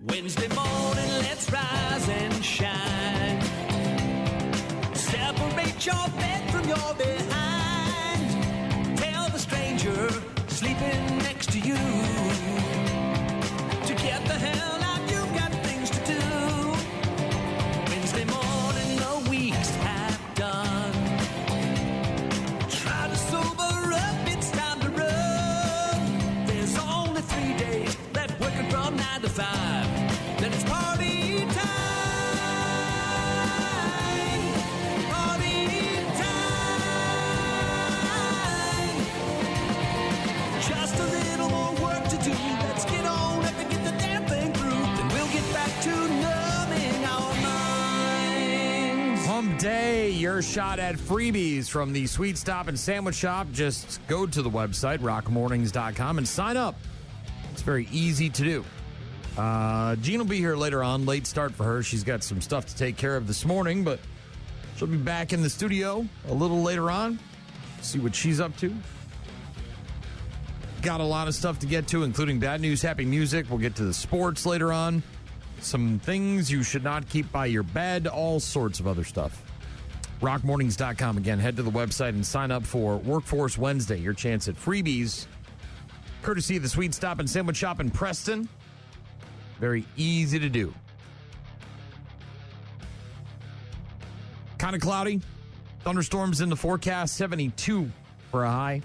Wednesday morning, let's rise and shine. Separate your bed from your behind. Tell the stranger sleeping next to you to get the hell out, you've got things to do. Wednesday morning, the week's half done. Try to sober up, it's time to run. There's only 3 days left working from 9 to 5. Then it's party time. Party time. Just a little more work to do. Let's get on up and get the damn thing through. Then we'll get back to numbing our minds. Hump Day, your shot at freebies from the Sweet Stop and Sandwich Shop. Just go to the website, rockmornings.com, and sign up. It's very easy to do. Jean will be here later on. Late start for her. She's got some stuff to take care of this morning, but she'll be back in the studio a little later on. See what she's up to. Got a lot of stuff to get to, including bad news, happy music. We'll get to the sports later on. Some things you should not keep by your bed. All sorts of other stuff. Rockmornings.com. Again, head to the website and sign up for Workforce Wednesday. Your chance at freebies. Courtesy of the Sweet Stop and Sandwich Shop in Preston. Very easy to do. Kind of cloudy. Thunderstorms in the forecast, 72 for a high.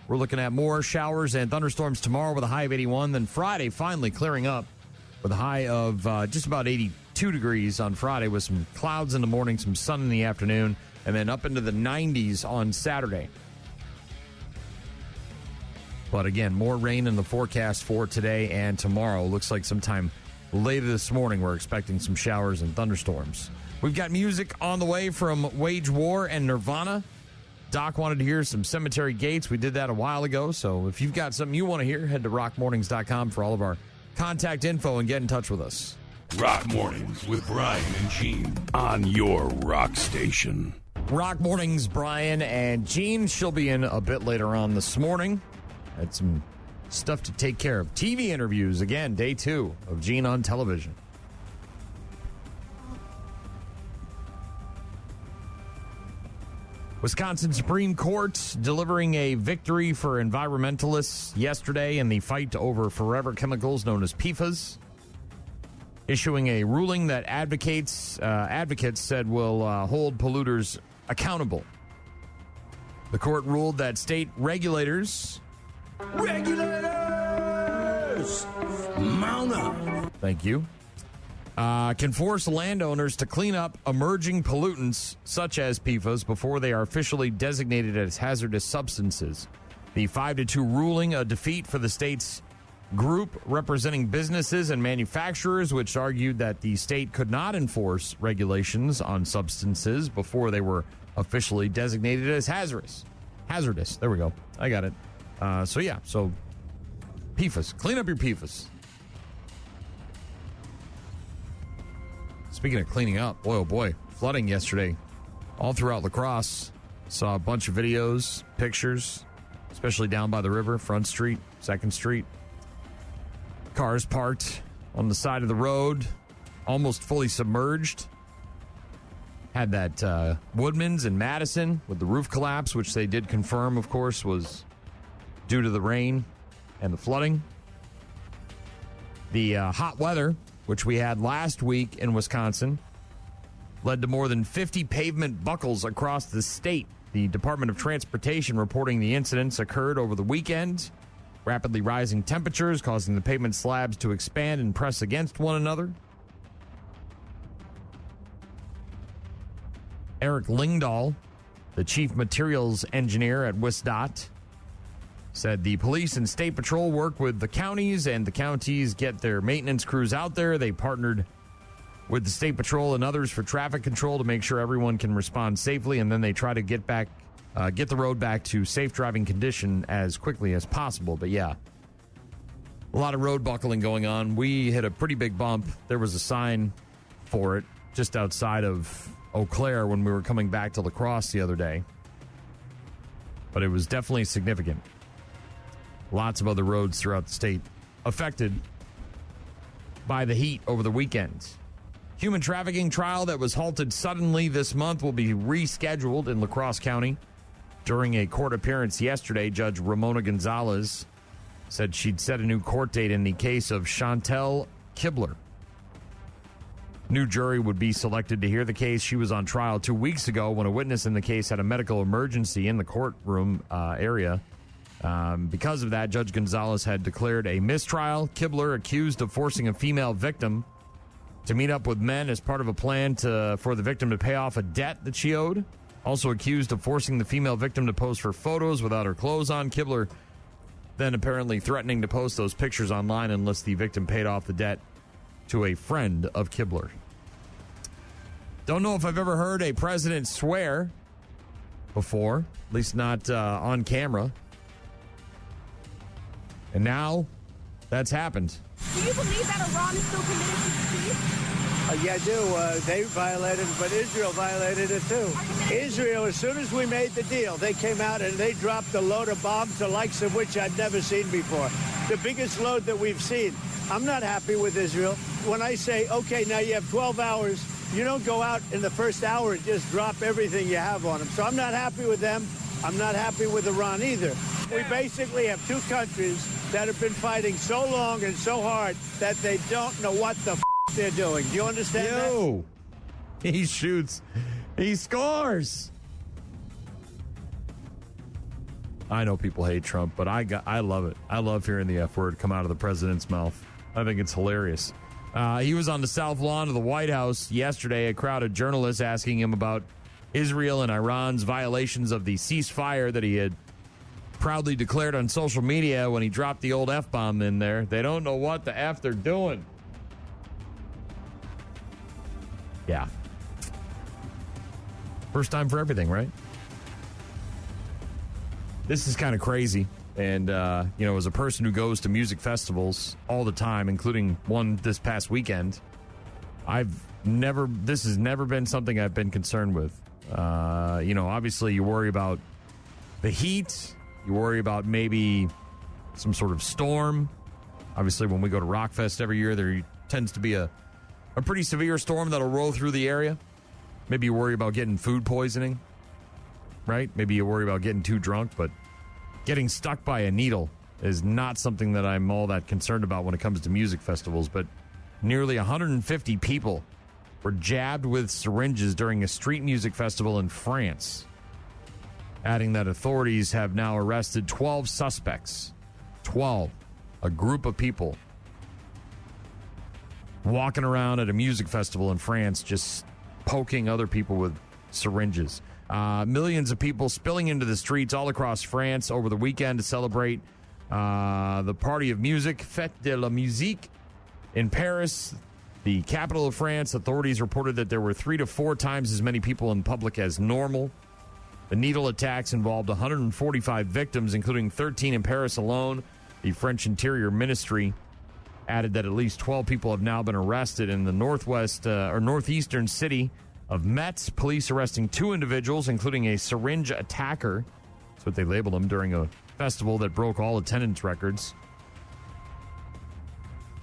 We're looking at more showers and thunderstorms tomorrow with a high of 81. Then Friday finally clearing up with a high of just about 82 degrees on Friday with some clouds in the morning, some sun in the afternoon, and then up into the 90s on Saturday. But again, more rain in the forecast for today and tomorrow. Looks like sometime later this morning we're expecting some showers and thunderstorms. We've got music on the way from Wage War and Nirvana. Doc wanted to hear some Cemetery Gates. We did that a while ago. So if you've got something you want to hear, head to rockmornings.com for all of our contact info and get in touch with us. Rock Mornings with Brian and Gene on your rock station. Rock Mornings, Brian and Gene. She'll be in a bit later on this morning. Had some stuff to take care of. TV interviews, again, day 2 of Gene on television. Wisconsin Supreme Court delivering a victory for environmentalists yesterday in the fight over forever chemicals known as PFAS. Issuing a ruling that advocates said will hold polluters accountable. The court ruled that state regulators, mount up. Thank you, can force landowners to clean up emerging pollutants such as PFAS before they are officially designated as hazardous substances. The 5-2 ruling, a defeat for the state's group representing businesses and manufacturers, which argued that the state could not enforce regulations on substances before they were officially designated as hazardous. There we go. I got it. So PFAS. Clean up your PFAS. Speaking of cleaning up, boy, oh boy, flooding yesterday all throughout La Crosse. Saw a bunch of videos, pictures, especially down by the river, Front Street, 2nd Street. Cars parked on the side of the road, almost fully submerged. Had that Woodman's in Madison with the roof collapse, which they did confirm, of course, was due to the rain and the flooding. The hot weather, which we had last week in Wisconsin, led to more than 50 pavement buckles across the state. The Department of Transportation reporting the incidents occurred over the weekend. Rapidly rising temperatures causing the pavement slabs to expand and press against one another. Eric Lingdahl, the chief materials engineer at WSDOT, said the police and state patrol work with the counties, and the counties get their maintenance crews out there. They partnered with the state patrol and others for traffic control to make sure everyone can respond safely, and then they try to get the road back to safe driving condition as quickly as possible. But yeah, a lot of road buckling going on. We hit a pretty big bump. There was a sign for it just outside of Eau Claire when we were coming back to La Crosse the other day. But it was definitely significant. Lots of other roads throughout the state affected by the heat over the weekend. Human trafficking trial that was halted suddenly this month will be rescheduled in La Crosse County. During a court appearance yesterday, Judge Ramona Gonzalez said she'd set a new court date in the case of Chantel Kibler. New jury would be selected to hear the case. She was on trial 2 weeks ago when a witness in the case had a medical emergency in the courtroom area. Because of that, Judge Gonzalez had declared a mistrial. Kibler, accused of forcing a female victim to meet up with men as part of a plan for the victim to pay off a debt that she owed. Also accused of forcing the female victim to pose for photos without her clothes on. Kibler then apparently threatening to post those pictures online unless the victim paid off the debt to a friend of Kibler. Don't know if I've ever heard a president swear before, at least not on camera. And now that's happened. Do you believe that Iran is still committed to peace? Yeah, I do. They violated it, but Israel violated it too. Israel, as soon as we made the deal, they came out and they dropped a load of bombs, the likes of which I'd never seen before. The biggest load that we've seen. I'm not happy with Israel. When I say, okay, now you have 12 hours, you don't go out in the first hour and just drop everything you have on them. So I'm not happy with them. I'm not happy with Iran either. We basically have two countries that have been fighting so long and so hard that they don't know what the they're doing. Do you understand that? He shoots. He scores. I know people hate Trump, but I love it. I love hearing the F word come out of the president's mouth. I think it's hilarious. He was on the South Lawn of the White House yesterday. A crowd of journalists asking him about Israel and Iran's violations of the ceasefire that he had proudly declared on social media when he dropped the old F-bomb in there. They don't know what the F they're doing. Yeah. First time for everything, right? This is kind of crazy. And, as a person who goes to music festivals all the time, including one this past weekend, this has never been something I've been concerned with. Obviously you worry about the heat. You worry about maybe some sort of storm. Obviously, when we go to Rockfest every year, there tends to be a pretty severe storm that'll roll through the area. Maybe you worry about getting food poisoning, right? Maybe you worry about getting too drunk, but getting stuck by a needle is not something that I'm all that concerned about when it comes to music festivals. But nearly 150 people were jabbed with syringes during a street music festival in France, adding that authorities have now arrested 12 suspects. 12. A group of people walking around at a music festival in France just poking other people with syringes. Millions of people spilling into the streets all across France over the weekend to celebrate the party of music, Fête de la Musique, in Paris, the capital of France. Authorities reported that there were 3 to 4 times as many people in public as normal. The needle attacks involved 145 victims, including 13 in Paris alone. The French Interior Ministry added that at least 12 people have now been arrested in the northeastern city of Metz. Police arresting 2 individuals, including a syringe attacker. That's what they labeled him during a festival that broke all attendance records.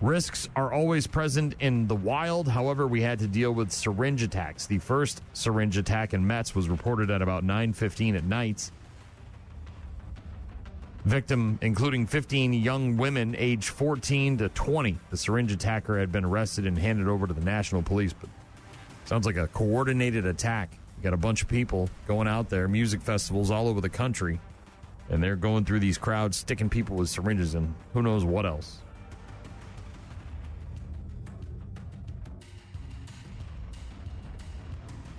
Risks are always present in the wild. However, we had to deal with syringe attacks. The first syringe attack in Metz was reported at about 9:15 at night. Victim, including 15 young women aged 14 to 20. The syringe attacker had been arrested and handed over to the National Police. But sounds like a coordinated attack. You got a bunch of people going out there, music festivals all over the country, and they're going through these crowds, sticking people with syringes and who knows what else.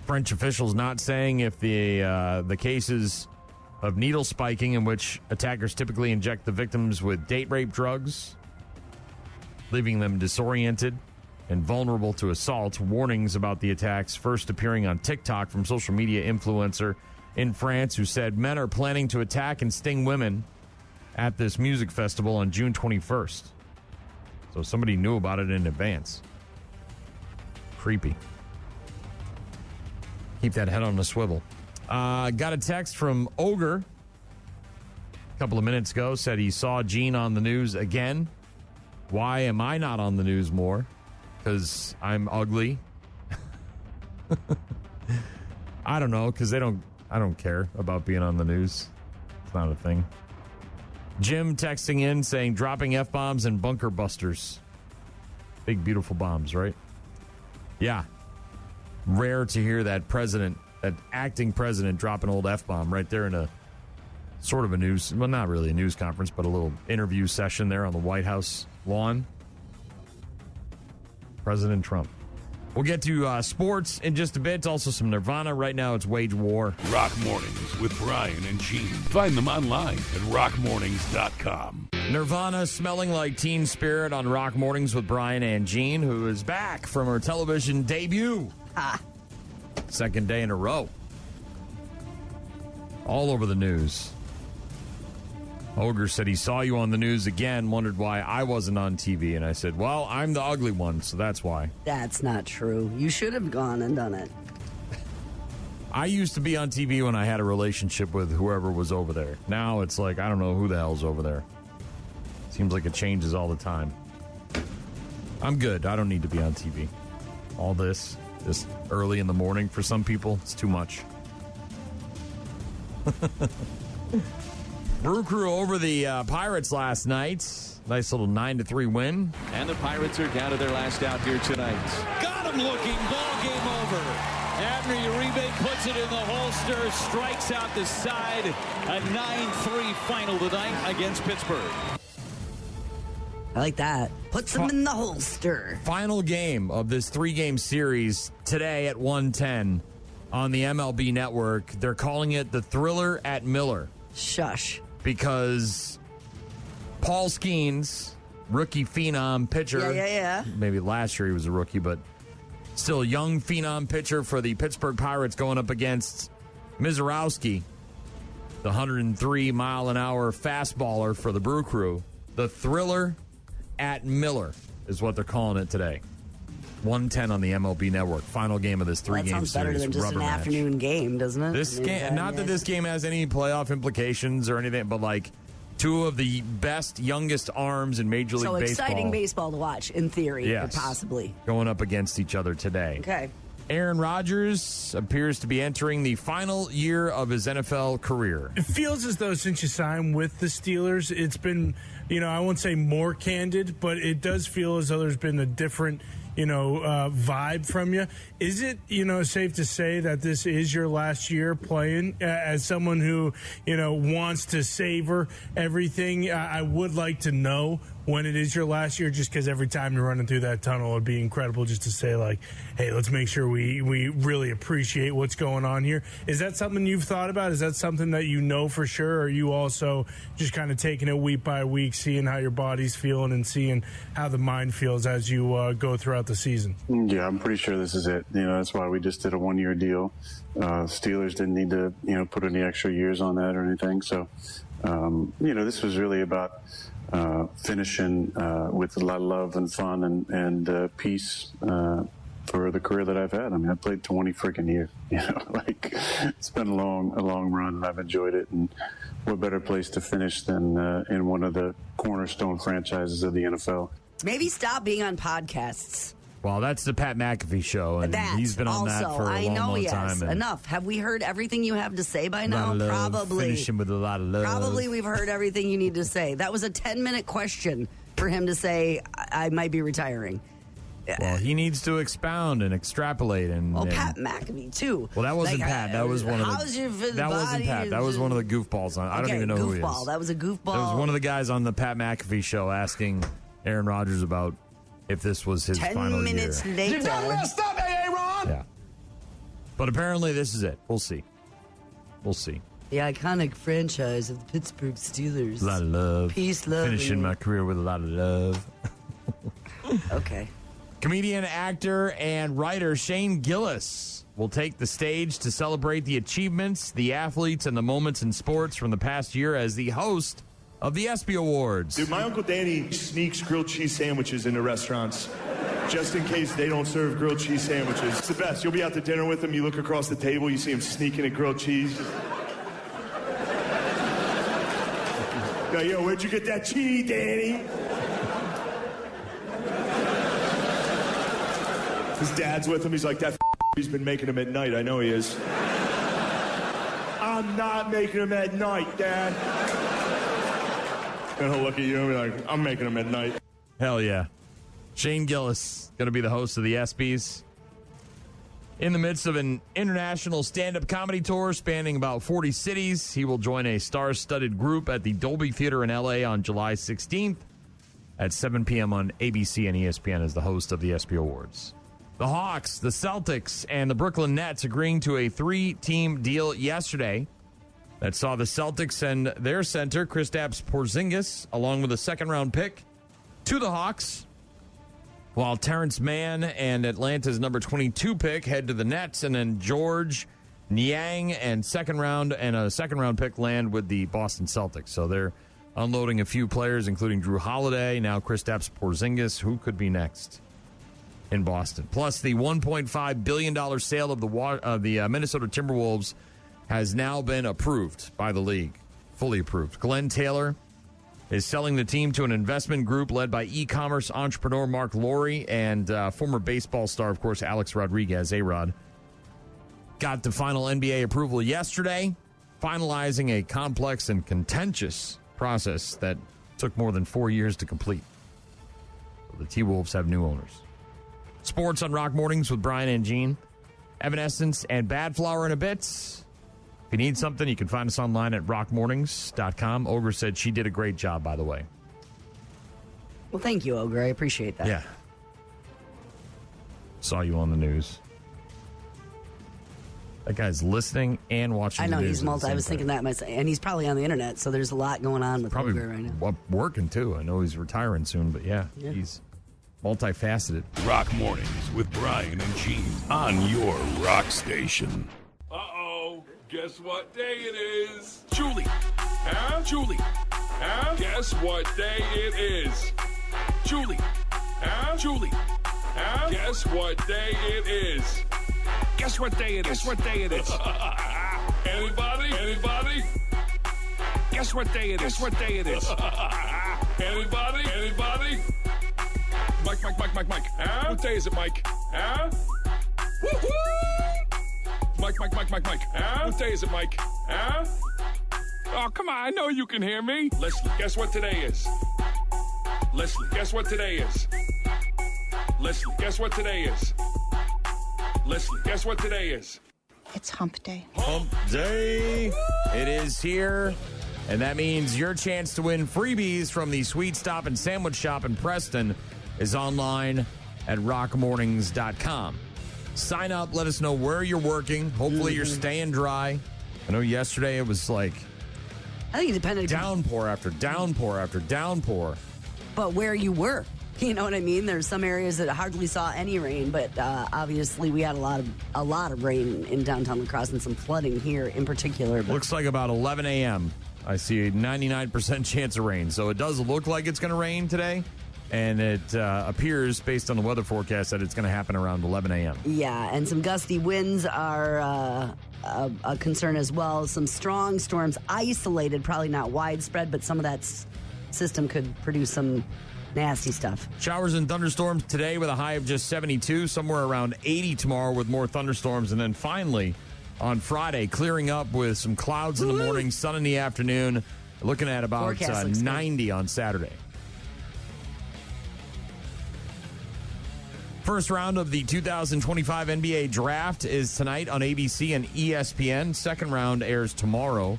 French officials not saying if the cases of needle spiking, in which attackers typically inject the victims with date rape drugs, leaving them disoriented and vulnerable to assault. Warnings about the attacks first appearing on TikTok from social media influencer in France who said men are planning to attack and sting women at this music festival on June 21st. So somebody knew about it in advance. Creepy. Keep that head on a swivel. Got a text from Ogre a couple of minutes ago. Said he saw Gene on the news again. Why am I not on the news more? Because I'm ugly. I don't know, because I don't care about being on the news. It's not a thing. Jim texting in saying dropping F-bombs and bunker busters. Big, beautiful bombs, right? Yeah. Rare to hear that acting president drop an old F-bomb right there in a sort of a news, well, not really a news conference, but a little interview session there on the White House lawn. President Trump. We'll get to sports in just a bit. Also some Nirvana. Right now it's Wage War. Rock Mornings with Brian and Gene. Find them online at rockmornings.com. Nirvana, Smelling Like Teen Spirit on Rock Mornings with Brian and Gene, who is back from her television debut. Second day in a row. All over the news. Ogre said he saw you on the news again, wondered why I wasn't on TV. And I said, well, I'm the ugly one, so that's why. That's not true. You should have gone and done it. I used to be on TV when I had a relationship with whoever was over there. Now it's like, I don't know who the hell's over there. Seems like it changes all the time. I'm good. I don't need to be on TV. All this early in the morning for some people, it's too much. Brew Crew over the Pirates last night. Nice little 9-3 win. And the Pirates are down to their last out here tonight. Got him looking. Ball game over. Abner Uribe puts it in the holster. Strikes out the side. A 9-3 final tonight against Pittsburgh. I like that. Puts them in the holster. Final game of this 3-game series today at 1:10 on the MLB Network. They're calling it the Thriller at Miller. Shush. Because Paul Skeens, rookie phenom pitcher. Yeah. Maybe last year he was a rookie, but still a young phenom pitcher for the Pittsburgh Pirates going up against Mizorowski, the 103-mile-an-hour fastballer for the Brew Crew. The Thriller at Miller is what they're calling it today. 1:10 on the MLB Network. Final game of this 3-game series. That sounds better than just an afternoon game, doesn't it? This game, not that this game has any playoff implications or anything, but like two of the best, youngest arms in Major League Baseball. So exciting baseball to watch, in theory, yes, possibly. Going up against each other today. Okay. Aaron Rodgers appears to be entering the final year of his NFL career. It feels as though since you signed with the Steelers, it's been, I won't say more candid, but it does feel as though there's been a different vibe from you. Is it, safe to say that this is your last year playing? As someone who, wants to savor everything, I would like to know when it is your last year, just because every time you're running through that tunnel, it'd be incredible just to say, like, hey, let's make sure we really appreciate what's going on here. Is that something you've thought about? Is that something that you know for sure? Or are you also just kind of taking it week by week, seeing how your body's feeling and seeing how the mind feels as you go throughout the season? Yeah, I'm pretty sure this is it. That's why we just did a 1-year deal. Steelers didn't need to, put any extra years on that or anything. So, this was really about finishing with a lot of love and fun and peace for the career that I've had. I mean, I played 20 freaking years. It's been a long run, and I've enjoyed it. And what better place to finish than in one of the cornerstone franchises of the NFL? Maybe stop being on podcasts. Well, that's the Pat McAfee show, and he's been on that for a long time. And enough. Have we heard everything you have to say by now? Probably. Finishing with a lot of love. Probably we've heard everything you need to say. That was a 10-minute question for him to say, I might be retiring. Well, he needs to expound and extrapolate. Pat McAfee, too. Well, that wasn't Pat. That was one of the... That wasn't Pat. That was one of the goofballs. I don't even know who he is. That was a goofball. That was one of the guys on the Pat McAfee show asking Aaron Rodgers about if this was his final year. 10 minutes later. You done messed up, Aaron! Yeah. But apparently this is it. We'll see. The iconic franchise of the Pittsburgh Steelers. A lot of love. Peace, love. Finishing my career with a lot of love. Okay. Comedian, actor, and writer Shane Gillis will take the stage to celebrate the achievements, the athletes, and the moments in sports from the past year as the host of the ESPY Awards. Dude, my Uncle Danny sneaks grilled cheese sandwiches into restaurants just in case they don't serve grilled cheese sandwiches. It's the best. You'll be out to dinner with him, you look across the table, you see him sneaking a grilled cheese. Yo, where'd you get that cheese, Danny? His dad's with him. He's like, that he's been making him at night. I know he is. I'm not making him at night, Dad. And he'll look at you and be like, I'm making him at night. Hell yeah. Shane Gillis going to be the host of the ESPYs. In the midst of an international stand-up comedy tour spanning about 40 cities, he will join a star-studded group at the Dolby Theater in L.A. on July 16th at 7 p.m. on ABC and ESPN as the host of the ESPY Awards. The Hawks, the Celtics, and the Brooklyn Nets agreeing to a 3-team deal yesterday that saw the Celtics send their center, Kristaps Porzingis, along with a second-round pick, to the Hawks, while Terrence Mann and Atlanta's number 22 pick head to the Nets, and then George Niang and a second-round pick land with the Boston Celtics. So they're unloading a few players, including Drew Holiday, now Kristaps Porzingis. Who could be next in Boston? Plus, the $1.5 billion sale of the Minnesota Timberwolves has now been approved by the league, fully approved. Glenn Taylor is selling the team to an investment group led by e-commerce entrepreneur Mark Lowry and former baseball star, of course, Alex Rodriguez, A-Rod. Got the final NBA approval yesterday, finalizing a complex and contentious process that took more than 4 years to complete. So the T-Wolves have new owners. Sports on Rock Mornings with Brian and Gene. Evanescence and Bad Flower in a bit. If you need something, you can find us online at rockmornings.com. Ogre said she did a great job, by the way. Well, thank you, Ogre. I appreciate that. Yeah. Saw you on the news. That guy's listening and watching the news. I know, he's multi. I was thinking that myself. And he's probably on the internet, so there's a lot going on with Ogre right now. Working, too. I know he's retiring soon, but yeah. He's multifaceted. Rock Mornings with Brian and Gene on your rock station. Guess what day it is? Julie. Huh? Julie. Huh? Guess what day it is? Julie. Huh? Julie. Huh? Guess what day it is? Guess what day it is? Guess what day it is? Anybody? Anybody? Guess what day it is? Guess what day it is? Anybody? Anybody? Mike. Huh? What day is it, Mike? Huh? Woo-hoo! Mike. Huh? What day is it, Mike? Huh? Oh, come on. I know you can hear me. Leslie, guess what today is? Leslie, guess what today is? Leslie, guess what today is? Leslie, guess what today is? It's hump day. Hump day. It is here. And that means your chance to win freebies from the Sweet Stop and Sandwich Shop in Preston is online at rockmornings.com. Sign up. Let us know where you're working. Hopefully you're staying dry. I know yesterday it was like I think it depended. Downpour after downpour after downpour. But where you were. You know what I mean? There's some areas that hardly saw any rain, but obviously we had a lot of rain in downtown La Crosse and some flooding here in particular. But looks like about 11 a.m. I see a 99% chance of rain. So it does look like it's going to rain today. And it appears, based on the weather forecast, that it's going to happen around 11 a.m. Yeah, and some gusty winds are a concern as well. Some strong storms isolated, probably not widespread, but some of that system could produce some nasty stuff. Showers and thunderstorms today with a high of just 72, somewhere around 80 tomorrow with more thunderstorms. And then finally, on Friday, clearing up with some clouds in the morning, sun in the afternoon, looking at about 90 on Saturday. First round of the 2025 NBA Draft is tonight on ABC and ESPN. Second round airs tomorrow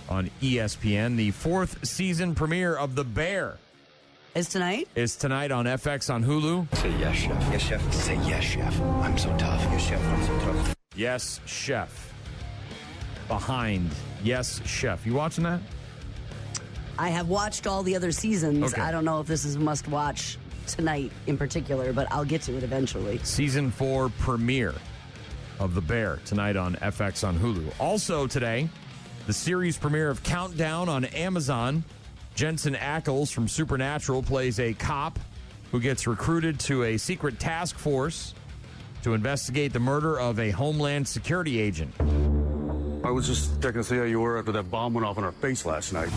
on ESPN. The fourth season premiere of The Bear is tonight on FX on Hulu. Say yes, chef. Yes, chef. Say yes, chef. I'm so tough. Yes, chef. I'm so tough. Yes, chef. Behind Yes, Chef. You watching that? I have watched all the other seasons. Okay. I don't know if this is a must-watch tonight in particular, but I'll get to it eventually. Season 4 premiere of The Bear tonight on FX on Hulu. Also today, the series premiere of Countdown on Amazon. Jensen Ackles from Supernatural plays a cop who gets recruited to a secret task force to investigate the murder of a Homeland Security agent. I was just checking to see how you were after that bomb went off in our face last night.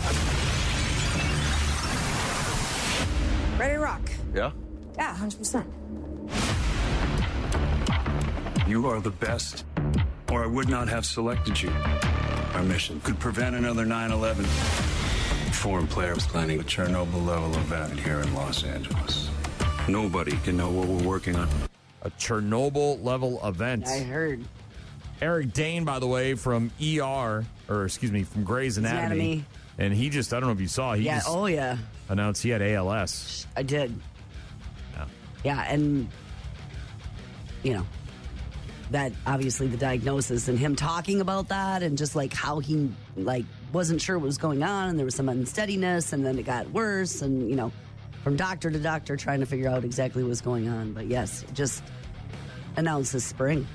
Ready to rock. Yeah? Yeah, 100%. You are the best, or I would not have selected you. Our mission could prevent another 9/11. A foreign player was planning a Chernobyl-level event here in Los Angeles. Nobody can know what we're working on. A Chernobyl-level event. I heard. Eric Dane, by the way, from from Grey's Anatomy. And he just, I don't know if you saw, he just announced he had ALS. I did. Yeah, and, that obviously the diagnosis and him talking about that and just like how he wasn't sure what was going on and there was some unsteadiness and then it got worse and, from doctor to doctor trying to figure out exactly what was going on. But yes, just announced this spring.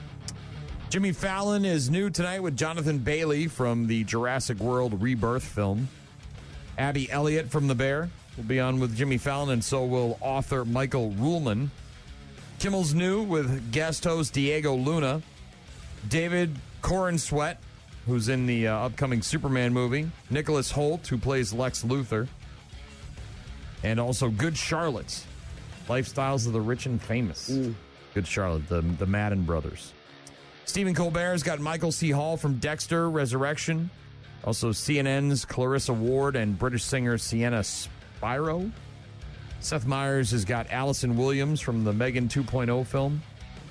Jimmy Fallon is new tonight with Jonathan Bailey from the Jurassic World Rebirth film. Abby Elliott from The Bear will be on with Jimmy Fallon, and so will author Michael Ruhlman. Kimmel's new with guest host Diego Luna. David Corenswet, who's in the upcoming Superman movie. Nicholas Hoult, who plays Lex Luthor. And also Good Charlotte, Lifestyles of the Rich and Famous. Good Charlotte, the Madden brothers. Stephen Colbert's got Michael C. Hall from Dexter, Resurrection. Also CNN's Clarissa Ward and British singer Sienna Spiro. Seth Meyers has got Allison Williams from the Megan 2.0 film.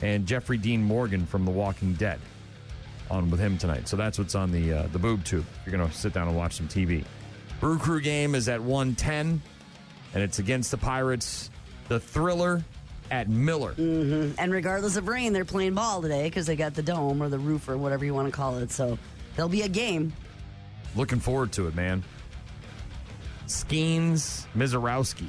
And Jeffrey Dean Morgan from The Walking Dead on with him tonight. So that's what's on the boob tube. You're going to sit down and watch some TV. Brew Crew game is at 1:10, and it's against the Pirates. The Thriller at Miller. Mm-hmm. And regardless of rain, they're playing ball today because they got the dome or the roof or whatever you want to call it. So there'll be a game. Looking forward to it, man. Skeens, Mizorowski.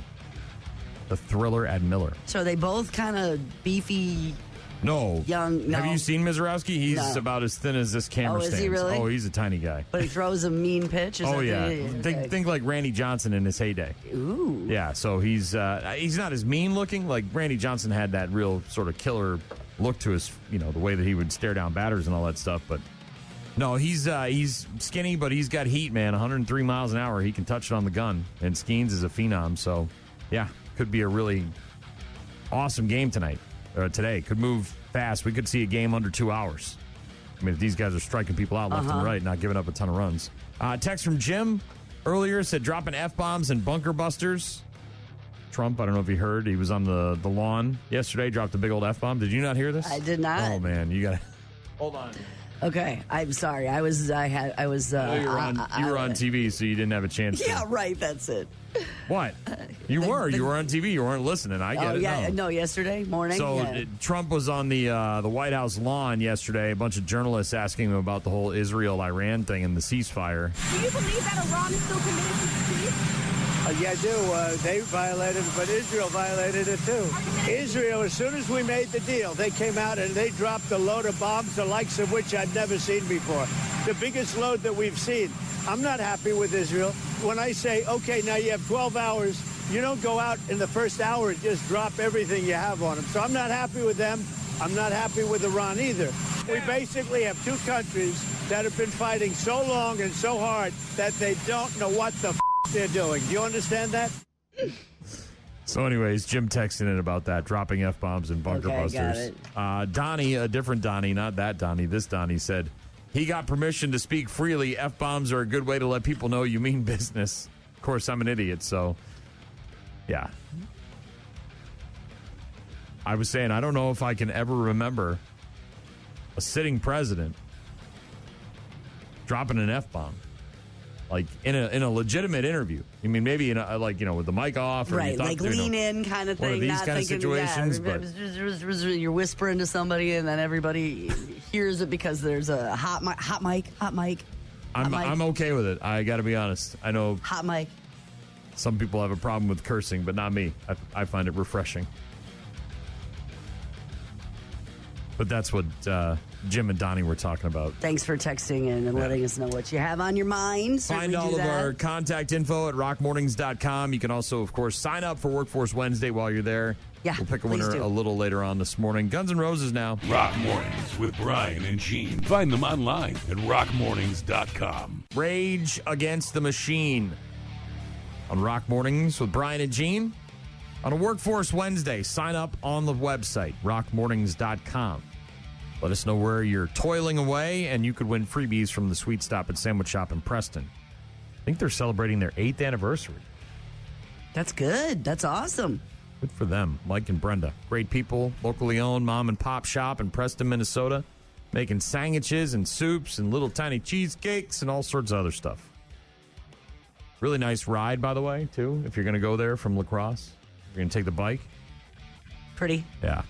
The Thriller at Miller. So are they both kind of beefy? No. Young. No. Have you seen Mizorowski? He's about as thin as this camera stands. Is he really? Oh, he's a tiny guy. But he throws a mean pitch? Think like Randy Johnson in his heyday. Ooh. Yeah, so he's not as mean looking. Like Randy Johnson had that real sort of killer look to his, the way that he would stare down batters and all that stuff. But no, he's skinny, but he's got heat, man. 103 miles an hour. He can touch it on the gun. And Skeens is a phenom. So, yeah, could be a really awesome game today. Could move fast. We could see a game under 2 hours. I mean, if these guys are striking people out left and right, not giving up a ton of runs. Text from Jim earlier said dropping F-bombs and bunker busters. Trump, I don't know if you heard, he was on the lawn yesterday, dropped a big old F-bomb. Did you not hear this? I did not. Oh, man, you got to... Hold on. Okay, I'm sorry. You were on TV, so you didn't have a chance. Yeah, right. That's it. What? You were on TV. You weren't listening. I get it. Yeah, no, yesterday morning. So Trump was on the White House lawn yesterday. A bunch of journalists asking him about the whole Israel-Iran thing and the ceasefire. Do you believe that Iran is still committed to peace? Yeah, I do. They violated it, but Israel violated it too. Israel, as soon as we made the deal, they came out and they dropped a load of bombs, the likes of which I'd never seen before. The biggest load that we've seen. I'm not happy with Israel. When I say, okay, now you have 12 hours, you don't go out in the first hour and just drop everything you have on them. So I'm not happy with them. I'm not happy with Iran either. We basically have two countries that have been fighting so long and so hard that they don't know what the they're doing. Do you understand that? So anyways, Jim texted in about that, dropping F-bombs and bunker busters. Got it. Donnie, a different Donnie, not that Donnie, this Donnie said, he got permission to speak freely. F-bombs are a good way to let people know you mean business. Of course, I'm an idiot, so yeah. I was saying, I don't know if I can ever remember a sitting president dropping an F-bomb. Like in a legitimate interview. I mean, maybe in with the mic off, or right? Like lean in kind of thing. One of these kind of situations, but you're whispering to somebody, and then everybody hears it because there's a hot mic. I'm okay with it. I got to be honest. I know hot mic. Some people have a problem with cursing, but not me. I find it refreshing. But that's what Jim and Donnie were talking about. Thanks for texting in and letting us know what you have on your mind. Find all of our contact info at rockmornings.com. You can also, of course, sign up for Workforce Wednesday while you're there. Yeah, we'll pick a winner a little later on this morning. Guns N' Roses now. Rock Mornings with Brian and Gene. Find them online at rockmornings.com. Rage Against the Machine on Rock Mornings with Brian and Gene. On a Workforce Wednesday, sign up on the website, rockmornings.com. Let us know where you're toiling away, and you could win freebies from the Sweet Stop and Sandwich Shop in Preston. I think they're celebrating their 8th anniversary. That's good. That's awesome. Good for them. Mike and Brenda. Great people, locally owned mom and pop shop in Preston, Minnesota, making sandwiches and soups and little tiny cheesecakes and all sorts of other stuff. Really nice ride, by the way, too, if you're going to go there from La Crosse. You're going to take the bike. Pretty. Yeah.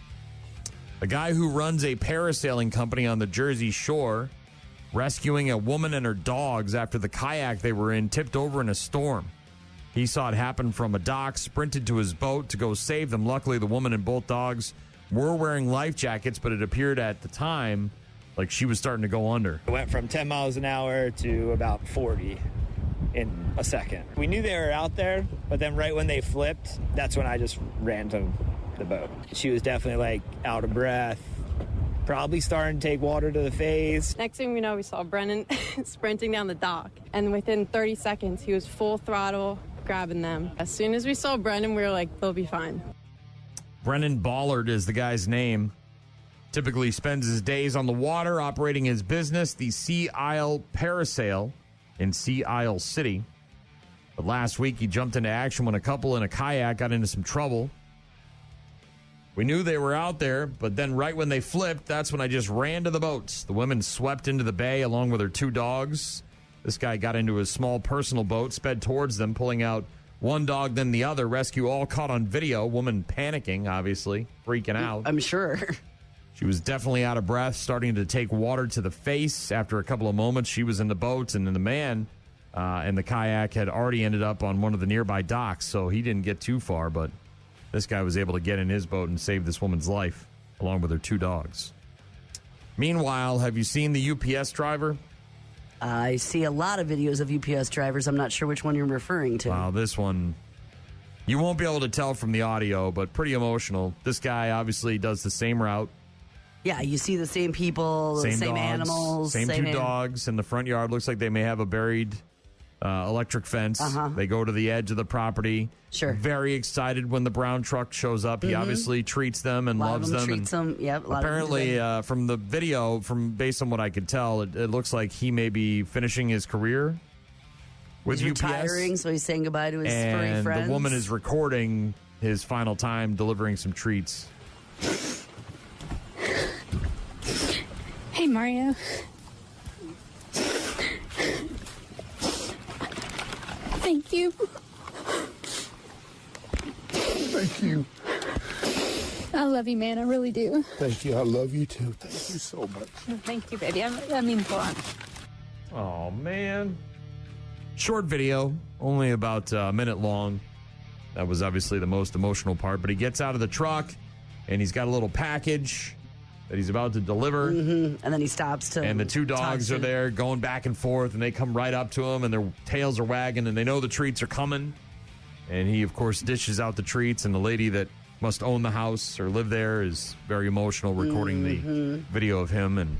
A guy who runs a parasailing company on the Jersey Shore rescuing a woman and her dogs after the kayak they were in tipped over in a storm. He saw it happen from a dock, sprinted to his boat to go save them. Luckily, the woman and both dogs were wearing life jackets, but it appeared at the time like she was starting to go under. It went from 10 miles an hour to about 40 in a second. We knew they were out there, but then right when they flipped, that's when I just ran to the boat. She was definitely like out of breath, probably starting to take water to the face. Next thing we know, we saw Brennan sprinting down the dock, and within 30 seconds, he was full throttle grabbing them. As soon as we saw Brennan, we were like, they'll be fine. Brennan Ballard is the guy's name. Typically spends his days on the water operating his business, the Sea Isle Parasail in Sea Isle City. But last week, he jumped into action when a couple in a kayak got into some trouble. We knew they were out there, but then right when they flipped, that's when I just ran to the boats. The women swept into the bay along with her 2 dogs. This guy got into his small personal boat, sped towards them, pulling out one dog, then the other. Rescue all caught on video. Woman panicking, obviously, freaking out. I'm sure. She was definitely out of breath, starting to take water to the face. After a couple of moments, she was in the boat, and then the man and the kayak had already ended up on one of the nearby docks, so he didn't get too far, but this guy was able to get in his boat and save this woman's life, along with her 2 dogs. Meanwhile, have you seen the UPS driver? I see a lot of videos of UPS drivers. I'm not sure which one you're referring to. Wow, this one, you won't be able to tell from the audio, but pretty emotional. This guy obviously does the same route. Yeah, you see the same people, the same dogs, animals. Same 2 dogs in the front yard. Looks like they may have a buried electric fence. They go to the edge of the property. Sure. Very excited when the brown truck shows up. He obviously treats them and loves them. Treats them. Yep. Apparently, from the video, based on what I could tell, it looks like he may be finishing his career with he's UPS. Retiring, so he's saying goodbye to his furry friends. The woman is recording his final time delivering some treats. Hey, Mario. Thank you. Thank you. I love you, man. I really do. Thank you. I love you too. Thank you so much. Thank you, baby. That means a lot. Oh, man. Short video, only about a minute long. That was obviously the most emotional part, but he gets out of the truck and he's got a little package that he's about to deliver. And then he stops to... And the 2 dogs are there going back and forth, and they come right up to him, and their tails are wagging, and they know the treats are coming. And he, of course, dishes out the treats, and the lady that must own the house or live there is very emotional, recording the video of him, and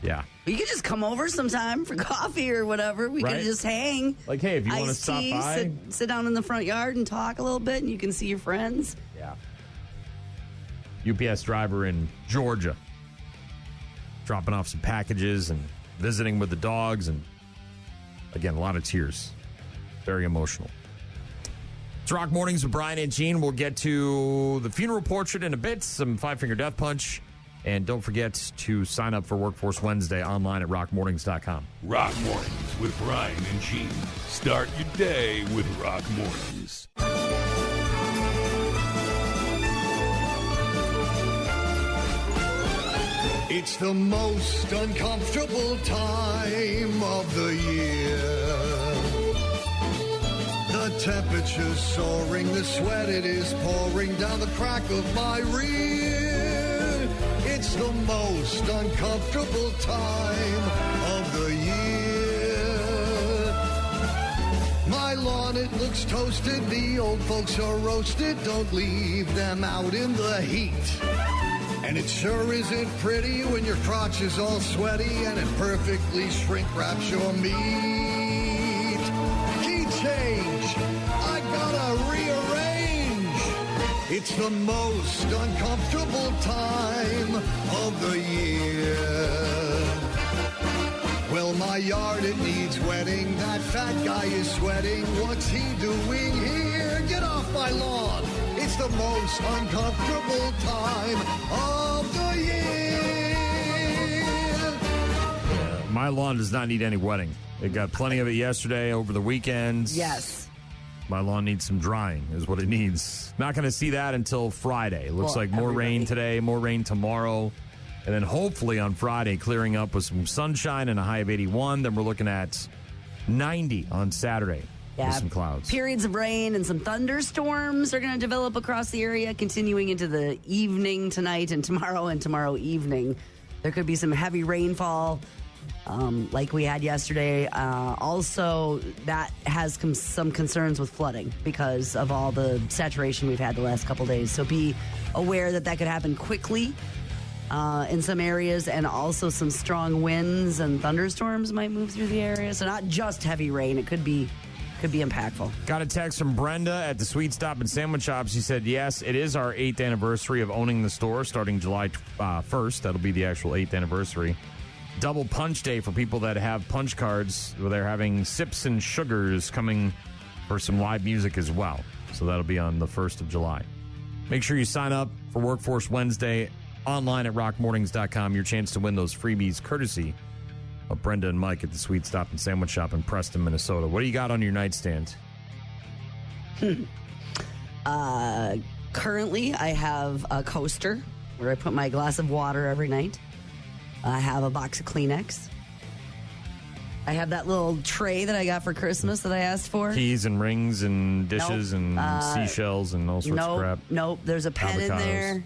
yeah. You could just come over sometime for coffee or whatever. We could just hang. Like, hey, if you want to stop by. Sit down in the front yard and talk a little bit, and you can see your friends. Yeah. UPS driver in Georgia, dropping off some packages and visiting with the dogs, and again, a lot of tears. Very emotional. It's Rock Mornings with Brian and Gene. We'll get to the funeral portrait in a bit, some Five Finger Death Punch, and don't forget to sign up for Workforce Wednesday online at rockmornings.com. Rock Mornings with Brian and Gene. Start your day with Rock Mornings. It's the most uncomfortable time of the year. The temperature's soaring, the sweat it is pouring down the crack of my rear. It's the most uncomfortable time of the year. My lawn, it looks toasted, the old folks are roasted, don't leave them out in the heat. And it sure isn't pretty when your crotch is all sweaty and it perfectly shrink wraps your meat. Key change, I gotta rearrange. It's the most uncomfortable time of the year. That guy is sweating. What's he doing here? Get off my lawn. It's the most uncomfortable time of the year. My lawn does not need any wetting. It got plenty of it yesterday, over the weekends. Yes. My lawn needs some drying, is what it needs. Not going to see that until Friday. Looks like more rain today, more rain tomorrow. And then hopefully on Friday, clearing up with some sunshine and a high of 81. Then we're looking at 90 on Saturday with some clouds. Periods of rain and some thunderstorms are going to develop across the area, continuing into the evening tonight and tomorrow evening. There could be some heavy rainfall like we had yesterday. Also, that has some concerns with flooding because of all the saturation we've had the last couple days. So be aware that could happen quickly in some areas, and also some strong winds and thunderstorms might move through the area. So not just heavy rain. It could be impactful. Got a text from Brenda at the Sweet Stop and Sandwich Shop. She said, yes, it is our 8th anniversary of owning the store starting July 1st. That'll be the actual 8th anniversary. Double punch day for people that have punch cards, where they're having Sips and Sugars coming for some live music as well. So that'll be on the 1st of July. Make sure you sign up for Workforce Wednesday online at rockmornings.com. Your chance to win those freebies courtesy of Brenda and Mike at the Sweet Stop and Sandwich Shop in Preston, Minnesota. What do you got on your nightstand? Currently, I have a coaster where I put my glass of water every night. I have a box of Kleenex. I have that little tray that I got for Christmas that I asked for. Keys and rings and dishes and seashells and all sorts of crap. Nope. There's a pen in there.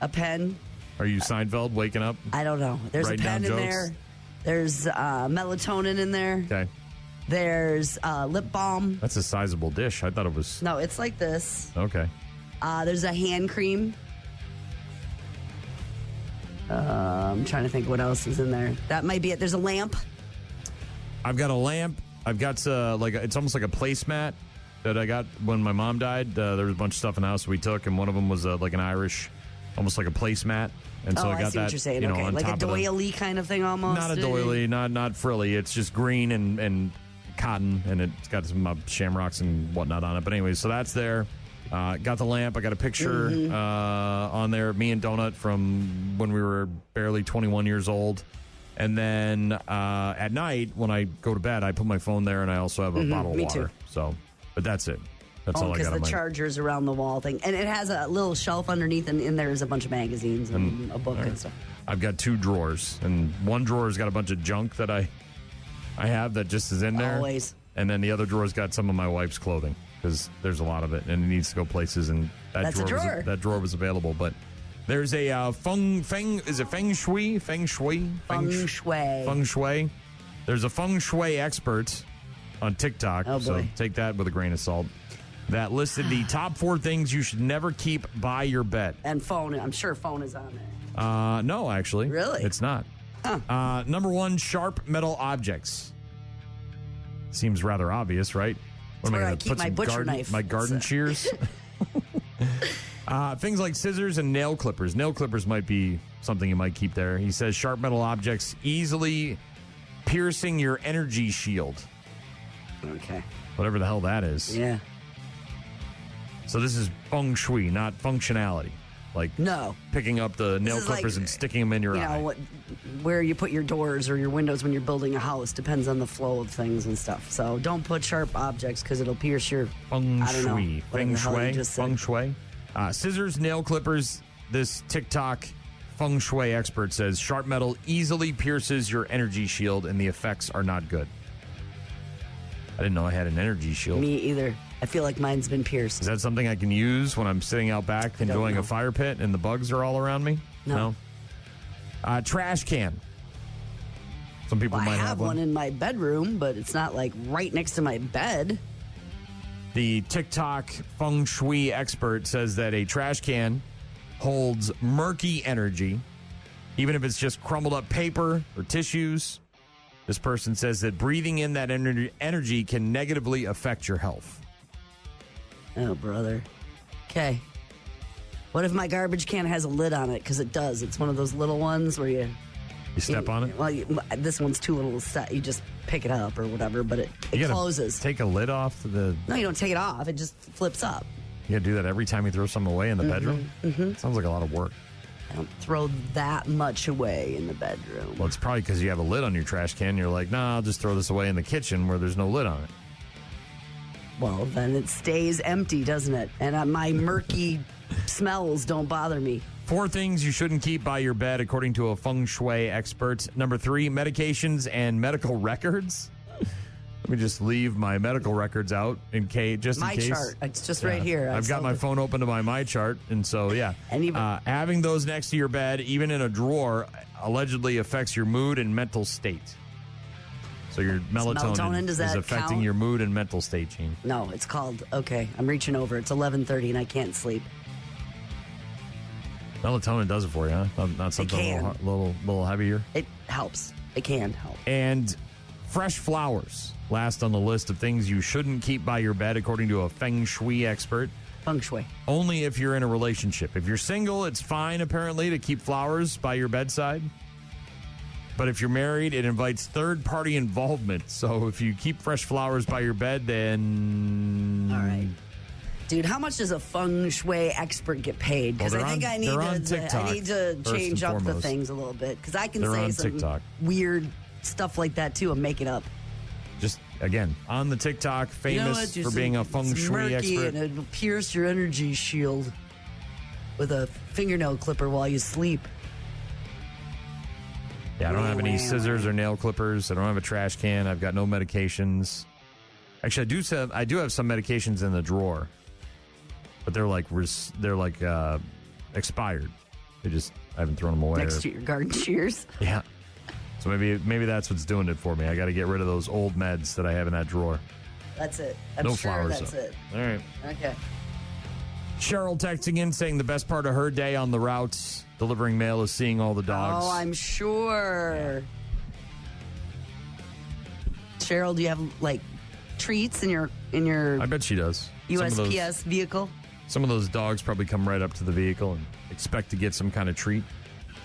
A pen? Are you Seinfeld waking up? I don't know. There's Writing a pen down in jokes? there. There's melatonin in there. Okay. There's lip balm. That's a sizable dish. I thought it was... No, it's like this. Okay. There's a hand cream. I'm trying to think what else is in there. That might be it. There's a lamp. I've got a lamp. I've got it's almost like a placemat that I got when my mom died. There was a bunch of stuff in the house that we took, and one of them was like an Irish, almost like a placemat. And so I got see that, what you're saying. you know, Okay, on like top a doily kind of thing almost. Not a doily, not frilly. It's just green and cotton, and it's got some shamrocks and whatnot on it. But anyway, so that's there. Got the lamp. I got a picture on there of me and Donut from when we were barely 21 years old. And then at night, when I go to bed, I put my phone there, and I also have a bottle of water. Too. So, but that's it. That's all I got because on the my... charger's around the wall thing. And it has a little shelf underneath, and in there is a bunch of magazines and a book and stuff. I've got 2 drawers, and one drawer's got a bunch of junk that I have that just is in there. Always. And then the other drawer's got some of my wife's clothing, because there's a lot of it, and it needs to go places, and that drawer was available. But there's a Feng Shui? Feng Shui? There's a Feng Shui expert on TikTok, so take that with a grain of salt, that listed the top 4 things you should never keep by your bed. And phone, I'm sure phone is on there. No, actually. Really? It's not. Number 1, sharp metal objects. Seems rather obvious, right? What am I going to put my butcher knife. My garden shears? Things like scissors and nail clippers. Nail clippers might be something you might keep there. He says sharp metal objects easily piercing your energy shield. Okay. Whatever the hell that is. Yeah. So this is feng shui, not functionality. Like picking up the nail clippers and sticking them in your eye. Where you put your doors or your windows when you're building a house depends on the flow of things and stuff. So don't put sharp objects because it'll pierce your feng shui. Feng shui. Scissors, nail clippers. This TikTok feng shui expert says sharp metal easily pierces your energy shield, and the effects are not good. I didn't know I had an energy shield. Me either. I feel like mine's been pierced. Is that something I can use when I'm sitting out back enjoying a fire pit and the bugs are all around me? No. Trash can. Some people might have one in my bedroom, but it's not like right next to my bed. The TikTok feng shui expert says that a trash can holds murky energy, even if it's just crumbled up paper or tissues. This person says that breathing in that energy can negatively affect your health. Oh, brother. Okay. What if my garbage can has a lid on it? Because it does. It's one of those little ones where you You step on it? Well, this one's too little set. You just pick it up or whatever, but it closes. Take a lid off the. No, you don't take it off. It just flips up. You gotta do that every time you throw something away in the bedroom? Mm-hmm. Sounds like a lot of work. I don't throw that much away in the bedroom. Well, it's probably because you have a lid on your trash can. You're like, nah, I'll just throw this away in the kitchen where there's no lid on it. Well, then it stays empty, doesn't it? And my murky smells don't bother me. 4 things you shouldn't keep by your bed, according to a Feng Shui expert. Number 3, medications and medical records. Let me just leave my medical records out in case. My chart. It's just right here. I've got my phone open to my chart. And so, having those next to your bed, even in a drawer, allegedly affects your mood and mental state. So your melatonin does is that affecting count? your mood and mental state, Gene. No, it's called, okay, I'm reaching over. It's 11:30 and I can't sleep. Melatonin does it for you, huh? Not something a little heavier? It helps. It can help. And fresh flowers. Last on the list of things you shouldn't keep by your bed, according to a Feng Shui expert. Feng Shui. Only if you're in a relationship. If you're single, it's fine, apparently, to keep flowers by your bedside. But if you're married, it invites third-party involvement. So if you keep fresh flowers by your bed, then... All right. Dude, how much does a Feng Shui expert get paid? Because I think I need to change up the things a little bit. Because I can say some TikTok. Weird stuff like that, too, and make it up. Just, again, on the TikTok, famous for being a Feng Shui expert. And it'll pierce your energy shield with a fingernail clipper while you sleep. Yeah, I don't have any scissors or nail clippers. I don't have a trash can. I've got no medications. Actually, I do have some medications in the drawer, but they're expired. I haven't thrown them away. Next to your garden shears. Yeah. So maybe that's what's doing it for me. I got to get rid of those old meds that I have in that drawer. That's it. I'm no sure flowers. That's it. All right. Okay. Cheryl texting in saying the best part of her day on the routes delivering mail is seeing all the dogs. Oh, I'm sure. Cheryl, do you have treats in your I bet she does. USPS vehicle? Some of those dogs probably come right up to the vehicle and expect to get some kind of treat.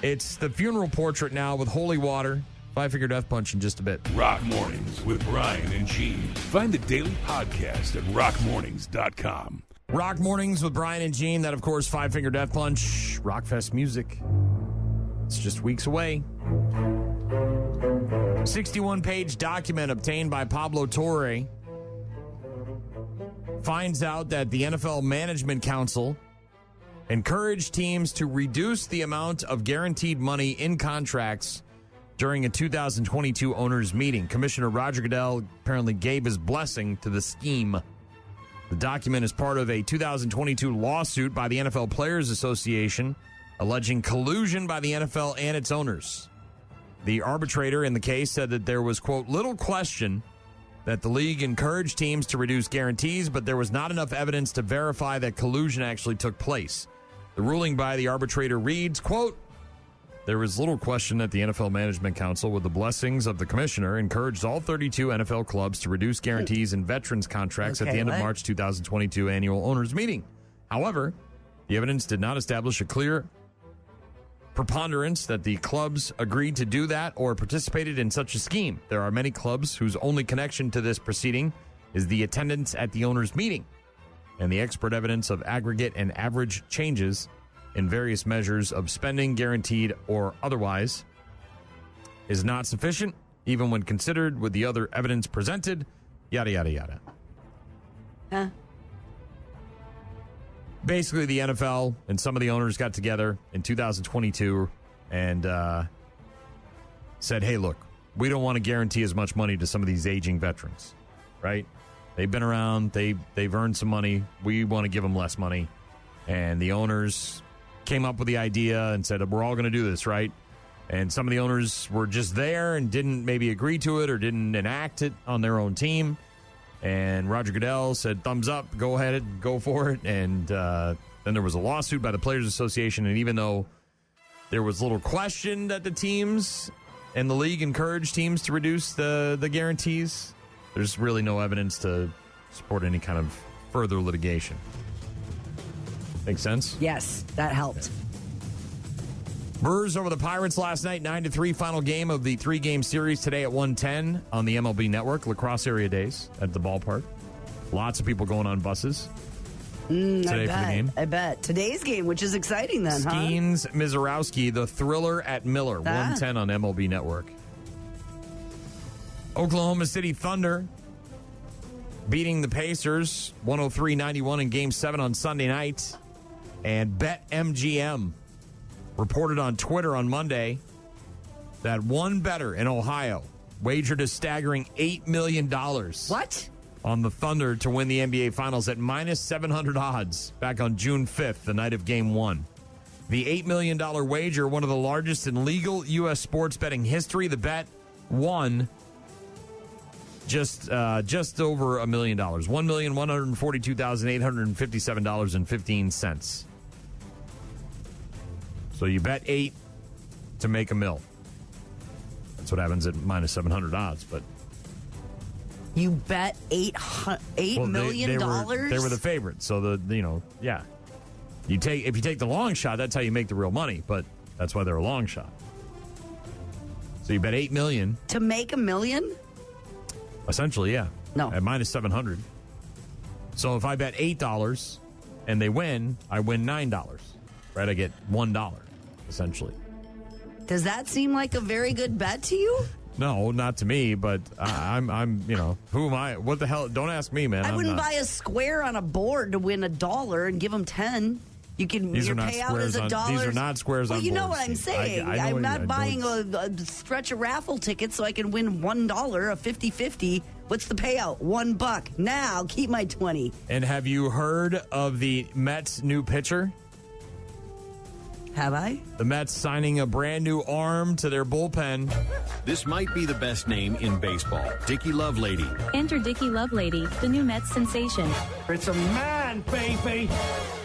It's the funeral portrait now with holy water. 5-Finger Death Punch in just a bit. Rock Mornings with Brian and Gene. Find the daily podcast at rockmornings.com. Rock Mornings with Brian and Gene. That, of course, 5-Finger Death Punch. Rockfest music. It's just weeks away. 61-page document obtained by Pablo Torre finds out that the NFL Management Council encouraged teams to reduce the amount of guaranteed money in contracts during a 2022 owners meeting. Commissioner Roger Goodell apparently gave his blessing to the scheme. The document is part of a 2022 lawsuit by the NFL Players Association alleging collusion by the NFL and its owners. The arbitrator in the case said that there was, quote, little question that the league encouraged teams to reduce guarantees, but there was not enough evidence to verify that collusion actually took place. The ruling by the arbitrator reads, quote, there is little question that the NFL Management Council, with the blessings of the commissioner, encouraged all 32 NFL clubs to reduce guarantees in veterans contracts at the end of March 2022 annual owners meeting. However, the evidence did not establish a clear preponderance that the clubs agreed to do that or participated in such a scheme. There are many clubs whose only connection to this proceeding is the attendance at the owners meeting, and the expert evidence of aggregate and average changes in various measures of spending, guaranteed or otherwise, is not sufficient, even when considered with the other evidence presented, yada, yada, yada. Huh? Basically, the NFL and some of the owners got together in 2022 and said, hey, look, we don't want to guarantee as much money to some of these aging veterans, right? They've been around. They've earned some money. We want to give them less money. And the owners came up with the idea and said, we're all going to do this, right? And some of the owners were just there and didn't maybe agree to it or didn't enact it on their own team. And Roger Goodell said, thumbs up, go ahead, go for it. And then there was a lawsuit by the Players Association. And even though there was little question that the teams and the league encouraged teams to reduce the guarantees, there's really no evidence to support any kind of further litigation. Make sense? Yes, that helped. Brewers over the Pirates last night, 9-3. Final game of the 3-game series today at 1:10 on the MLB Network. Lacrosse area days at the ballpark. Lots of people going on buses today for the game. I bet. Today's game, which is exciting then, Skeens Mizorowski, the Thriller at Miller, 1:10 on MLB Network. Oklahoma City Thunder beating the Pacers 103-91 in Game 7 on Sunday night. And BetMGM reported on Twitter on Monday that one bettor in Ohio wagered a staggering $8 million. What? On the Thunder to win the NBA Finals at minus 700 odds back on June 5th, the night of Game 1. The $8 million wager, one of the largest in legal U.S. sports betting history. The bet won just over $1 million. $1,142,857.15. So you bet 8 to make $1 million. That's what happens at minus 700 odds. But you bet $8 million? They were the favorite. So if you take the long shot, that's how you make the real money. But that's why they're a long shot. So you bet $8 million to make $1 million. Essentially, yeah. No, at minus 700. So if I bet $8 and they win, I win $9. Right? I get $1 essentially. Does that seem like a very good bet to you? No, not to me, but I'm who am I? What the hell? Don't ask me, man. I wouldn't buy a square on a board to win $1 and give them 10. You can your payout is $1. These are not squares on boards. Well, you know what I'm saying. I'm not buying a stretch of raffle tickets so I can win $1, a 50-50. What's the payout? $1. Now keep my 20. And have you heard of the Mets' new pitcher? Have I? The Mets signing a brand new arm to their bullpen. This might be the best name in baseball. Dickie Lovelady. Enter Dickie Lovelady, the new Mets sensation. It's a man, baby.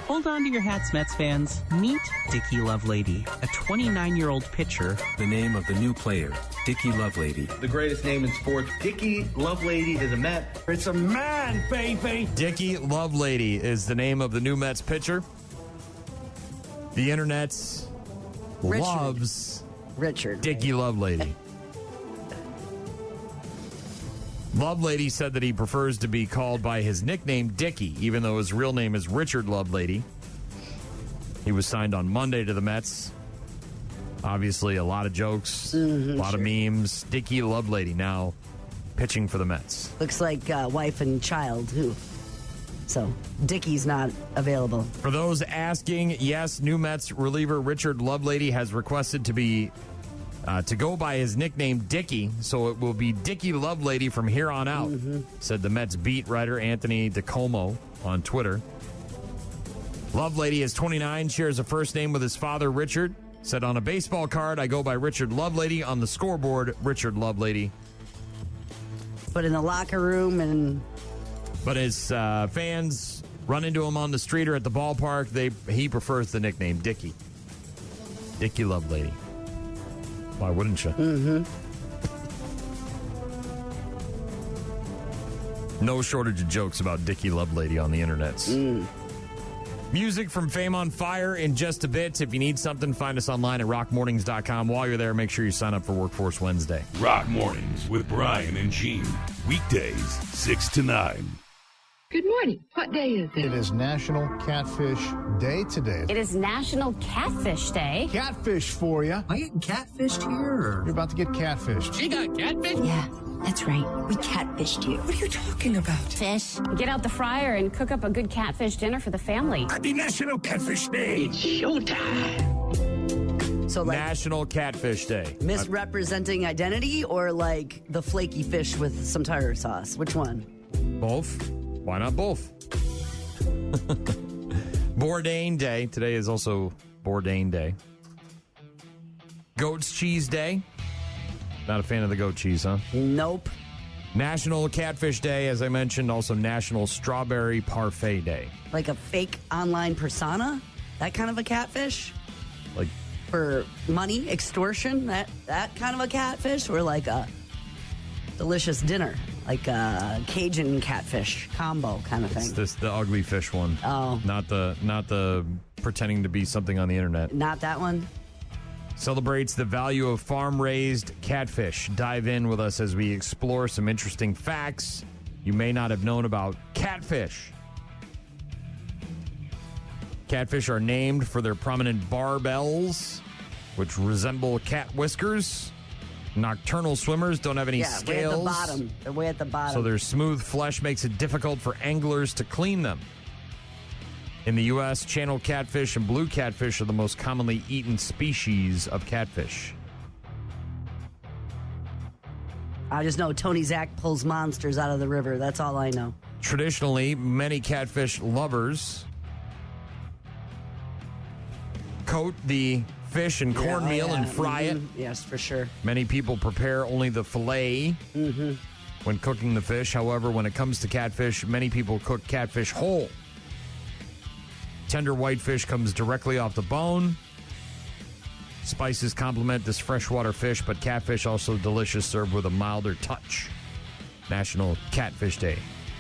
Hold on to your hats, Mets fans. Meet Dickie Lovelady, a 29-year-old pitcher. The name of the new player, Dickie Lovelady. The greatest name in sports. Dickie Lovelady is a Met. It's a man, baby. Dickie Lovelady is the name of the new Mets pitcher. The internet loves Richard. Dickie Lovelady. Lovelady said that he prefers to be called by his nickname Dickie, even though his real name is Richard Lovelady. He was signed on Monday to the Mets. Obviously, a lot of jokes, a lot of memes. Dickie Lovelady now pitching for the Mets. Looks like wife and child, too. So, Dickie's not available. For those asking, yes, new Mets reliever Richard Lovelady has requested to be to go by his nickname Dickie, so it will be Dickie Lovelady from here on out, said the Mets beat writer Anthony DiComo on Twitter. Lovelady is 29, shares a first name with his father, Richard. Said on a baseball card, I go by Richard Lovelady. On the scoreboard, Richard Lovelady. But in the locker room and... But his fans run into him on the street or at the ballpark. He prefers the nickname Dickie. Dickie Lovelady. Why wouldn't you? No shortage of jokes about Dickie Lovelady on the internet. Music from Fame on Fire in just a bit. If you need something, find us online at rockmornings.com. While you're there, make sure you sign up for Workforce Wednesday. Rock Mornings with Brian and Gene. Weekdays, 6 to 9. Good morning. What day is it? It is National Catfish Day today. It is National Catfish Day. Catfish for you. Am I getting catfished here? Or? You're about to get catfished. She got catfished? Yeah, that's right. We catfished you. What are you talking about? Fish. Get out the fryer and cook up a good catfish dinner for the family. Happy National Catfish Day. It's showtime. So, like, National Catfish Day. Misrepresenting identity or like the flaky fish with some tartar sauce? Which one? Both. Why not both? Bourdain Day. Today is also Bourdain Day. Goat's Cheese Day. Not a fan of the goat cheese, huh? Nope. National Catfish Day, as I mentioned. Also National Strawberry Parfait Day. Like a fake online persona? That kind of a catfish? Like for money, extortion? That kind of a catfish? Or like a delicious dinner? Like a Cajun catfish combo kind of thing. It's the ugly fish one. Oh. Not the pretending to be something on the internet. Not that one? celebrates the value of farm-raised catfish. Dive in with us as we explore some interesting facts you may not have known about catfish. Catfish are named for their prominent barbels, which resemble cat whiskers. Nocturnal swimmers don't have any scales. Way at the bottom. They're way at the bottom. So their smooth flesh makes it difficult for anglers to clean them. In the U.S., channel catfish and blue catfish are the most commonly eaten species of catfish. I just know Tony Zach pulls monsters out of the river. That's all I know. Traditionally, many catfish lovers coat the fish in cornmeal and fry it. Yes, for sure. Many people prepare only the fillet when cooking the fish. However, when it comes to catfish, many people cook catfish whole. Tender white fish comes directly off the bone. Spices complement this freshwater fish, but catfish also delicious served with a milder touch. National Catfish Day.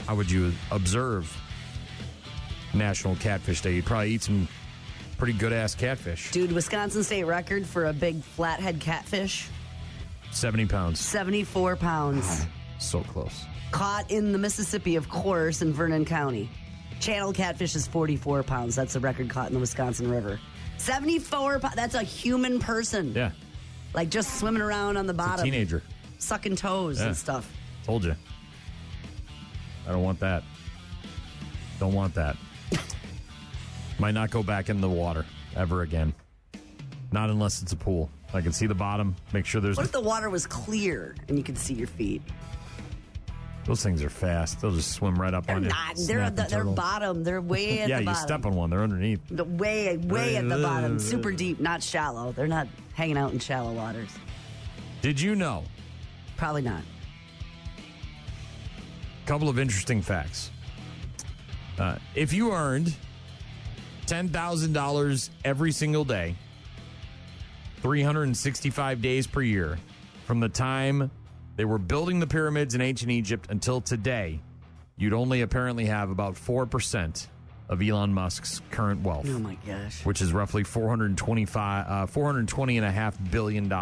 How would you observe National Catfish Day? You'd probably eat some pretty good-ass catfish. Dude, Wisconsin state record for a big flathead catfish. 70 pounds. 74 pounds. So close. Caught in the Mississippi, of course, in Vernon County. Channel catfish is 44 pounds. That's the record caught in the Wisconsin River. 74 pounds. That's a human person. Yeah. Like just swimming around on the bottom. It's a teenager. Sucking toes and stuff. Told you. I don't want that. Don't want that. Might not go back in the water ever again. Not unless it's a pool. I can see the bottom. Make sure there's... What if the water was clear and you could see your feet? Those things are fast. They'll just swim right up on you. They're not. They're bottom. They're way at the bottom. Yeah, you step on one. They're underneath. Way at the bottom. Super deep, not shallow. They're not hanging out in shallow waters. Did you know? Probably not. Couple of interesting facts. If you earned $10,000 every single day, 365 days per year, from the time they were building the pyramids in ancient Egypt until today, you'd only apparently have about 4% of Elon Musk's current wealth. Oh, my gosh. Which is roughly $420.5 billion.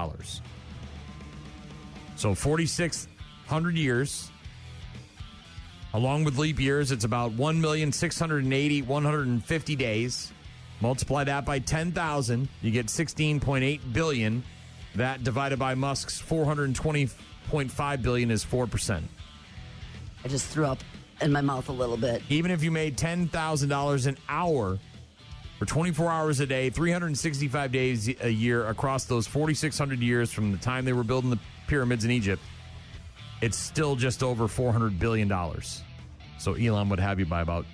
So 4,600 years. Along with leap years, it's about 1,680,150 days. Multiply that by 10,000, you get 16.8 billion. That divided by Musk's 420.5 billion is 4%. I just threw up in my mouth a little bit. Even if you made $10,000 an hour for 24 hours a day, 365 days a year across those 4,600 years from the time they were building the pyramids in Egypt, it's still just over $400 billion. So Elon would have you by about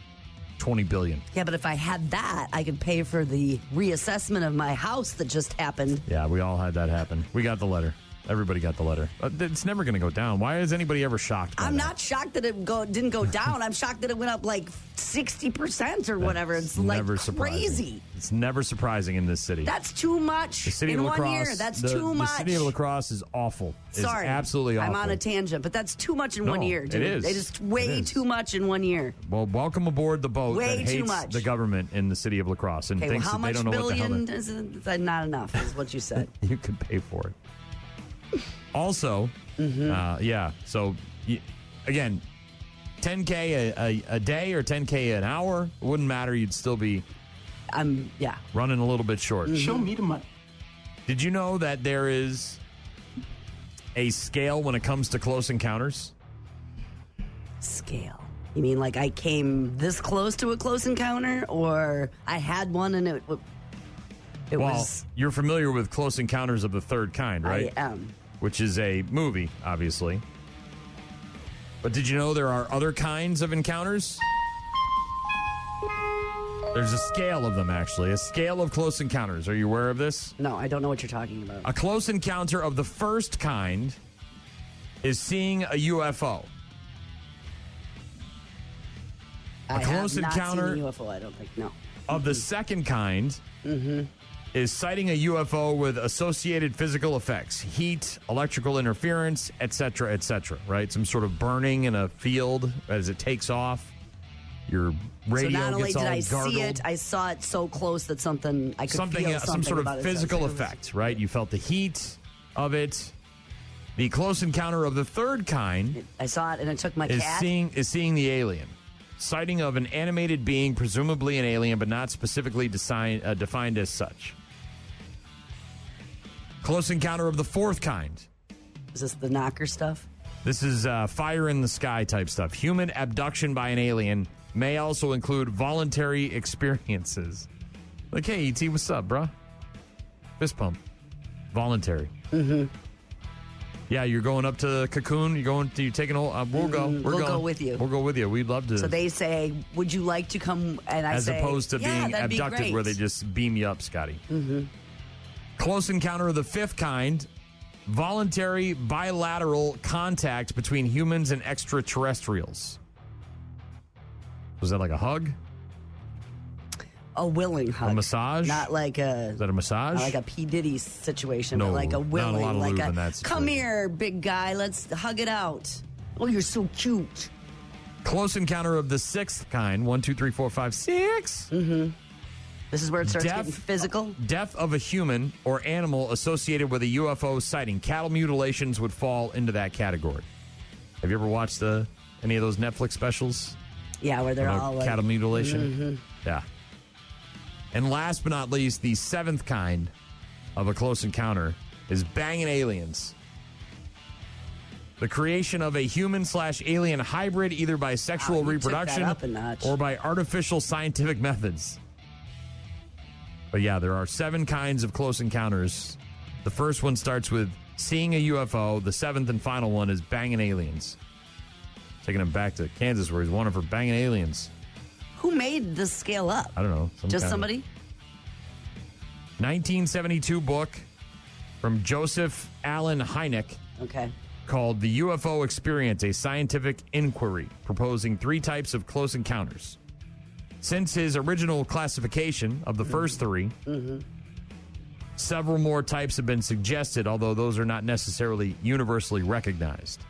$20 billion. Yeah, but if I had that, I could pay for the reassessment of my house that just happened. Yeah, we all had that happen. We got the letter. Everybody got the letter. It's never going to go down. Why is anybody ever shocked by I'm that? not shocked that it didn't go down. I'm shocked that it went up like 60% or whatever. It's like never crazy. Surprising. It's never surprising in this city. That's too much the city in of La 1 Crosse, year. That's too much. The city of La Crosse is awful. Sorry. It's absolutely awful. I'm on a tangent, but that's too much in 1 year, dude. It is. It is way too much in 1 year. Well, welcome aboard the boat Way that too hates much. the government in the city of La Crosse and thinks how that they much don't know what the hell billion is it? Not enough, is what you said. You could pay for it. Also, so again, 10K a day or 10K an hour, it wouldn't matter. You'd still be running a little bit short. Show me the money. Did you know that there is a scale when it comes to close encounters? Scale? You mean like I came this close to a close encounter, or I had one and it was... You're familiar with Close Encounters of the Third Kind, right? I am. Which is a movie, obviously. But did you know there are other kinds of encounters? There's a scale of them, actually. A scale of close encounters. Are you aware of this? No, I don't know what you're talking about. A close encounter of the first kind is seeing a UFO. I close have not encounter seen a UFO, I don't think, no. Of the second kind is sighting a UFO with associated physical effects, heat, electrical interference, etc., right? Some sort of burning in a field as it takes off. Your radio so not only gets did all I gargled. see it, I saw it so close that I could feel some sort about of it. physical effect, right? You felt the heat of it. The close encounter of the third kind. I saw it, and it took my is cat. seeing the alien. Sighting of an animated being, presumably an alien, but not specifically defined as such. Close encounter of the fourth kind. Is this the knocker stuff? This is fire in the sky type stuff. Human abduction by an alien may also include voluntary experiences. Like, hey, E.T., what's up, bruh? Fist pump. Voluntary. Mm-hmm. Yeah, you're going up to Cocoon. You're taking a whole. We'll go. We'll go with you. We'll go with you. We'd love to. So they say, "Would you like to come?" And I say, as opposed to being that'd be abducted, great. where they just beam you up, Scotty. Mm-hmm. Close encounter of the fifth kind. Voluntary bilateral contact between humans and extraterrestrials. Was that like a hug? A willing hug. A massage? Not like a... Is that a massage? Not like a P. Diddy situation, No, but like a not a willing. lot of like lube in that situation. come here, big guy, let's hug it out. Oh, you're so cute. Close encounter of the sixth kind. 1, 2, 3, 4, 5, 6. Mm-hmm. This is where it starts getting physical. Death of a human or animal associated with a UFO sighting. Cattle mutilations would fall into that category. Have you ever watched any of those Netflix specials? Yeah, where they're all like... cattle mutilation? Mm-hmm. Yeah. And last but not least, the seventh kind of a close encounter is banging aliens. The creation of a human/alien hybrid, either by sexual reproduction up a notch. or by artificial scientific methods. But yeah, there are 7 kinds of close encounters. The first one starts with seeing a UFO. The seventh and final one is banging aliens. Taking him back to Kansas, where he's wanted for banging aliens. Who made this scale up? I don't know. Just somebody? 1972 book from Joseph Allen Hynek. Okay. Called The UFO Experience, a Scientific Inquiry, proposing 3 types of close encounters. Since his original classification of the first 3, several more types have been suggested, although those are not necessarily universally recognized.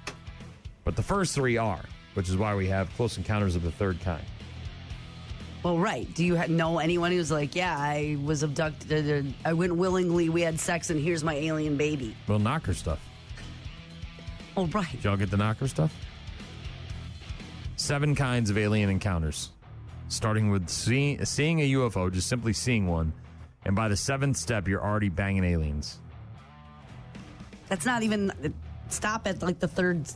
But the first 3 are, which is why we have close encounters of the third kind. Well, right. Do you know anyone who's like, yeah, I was abducted, I went willingly, we had sex, and here's my alien baby? Well, knocker stuff. Oh, right. Did y'all get the knocker stuff? 7 kinds of alien encounters. Starting with seeing a UFO, just simply seeing one. And by the 7th step, you're already banging aliens. That's not even... Stop at like the third...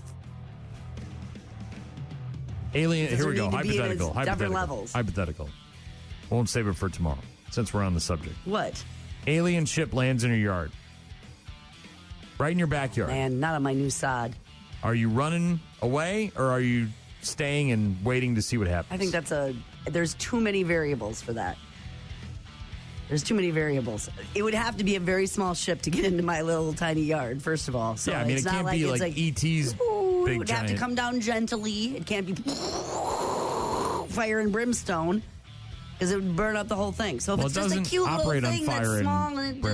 Alien, here we go. Need to be in Hypothetical. different levels. Hypothetical. Won't save it for tomorrow, since we're on the subject. What? Alien ship lands in your yard. Right in your backyard. Man, not on my new sod. Are you running away, or are you staying and waiting to see what happens? I think there's too many variables for that. There's too many variables. It would have to be a very small ship to get into my little tiny yard, first of all. So yeah, I mean, it's it not can't like be it's like E.T.'s big it would have to come down gently. It can't be fire and brimstone, because it would burn up the whole thing. So if it's just a cute little thing that's small and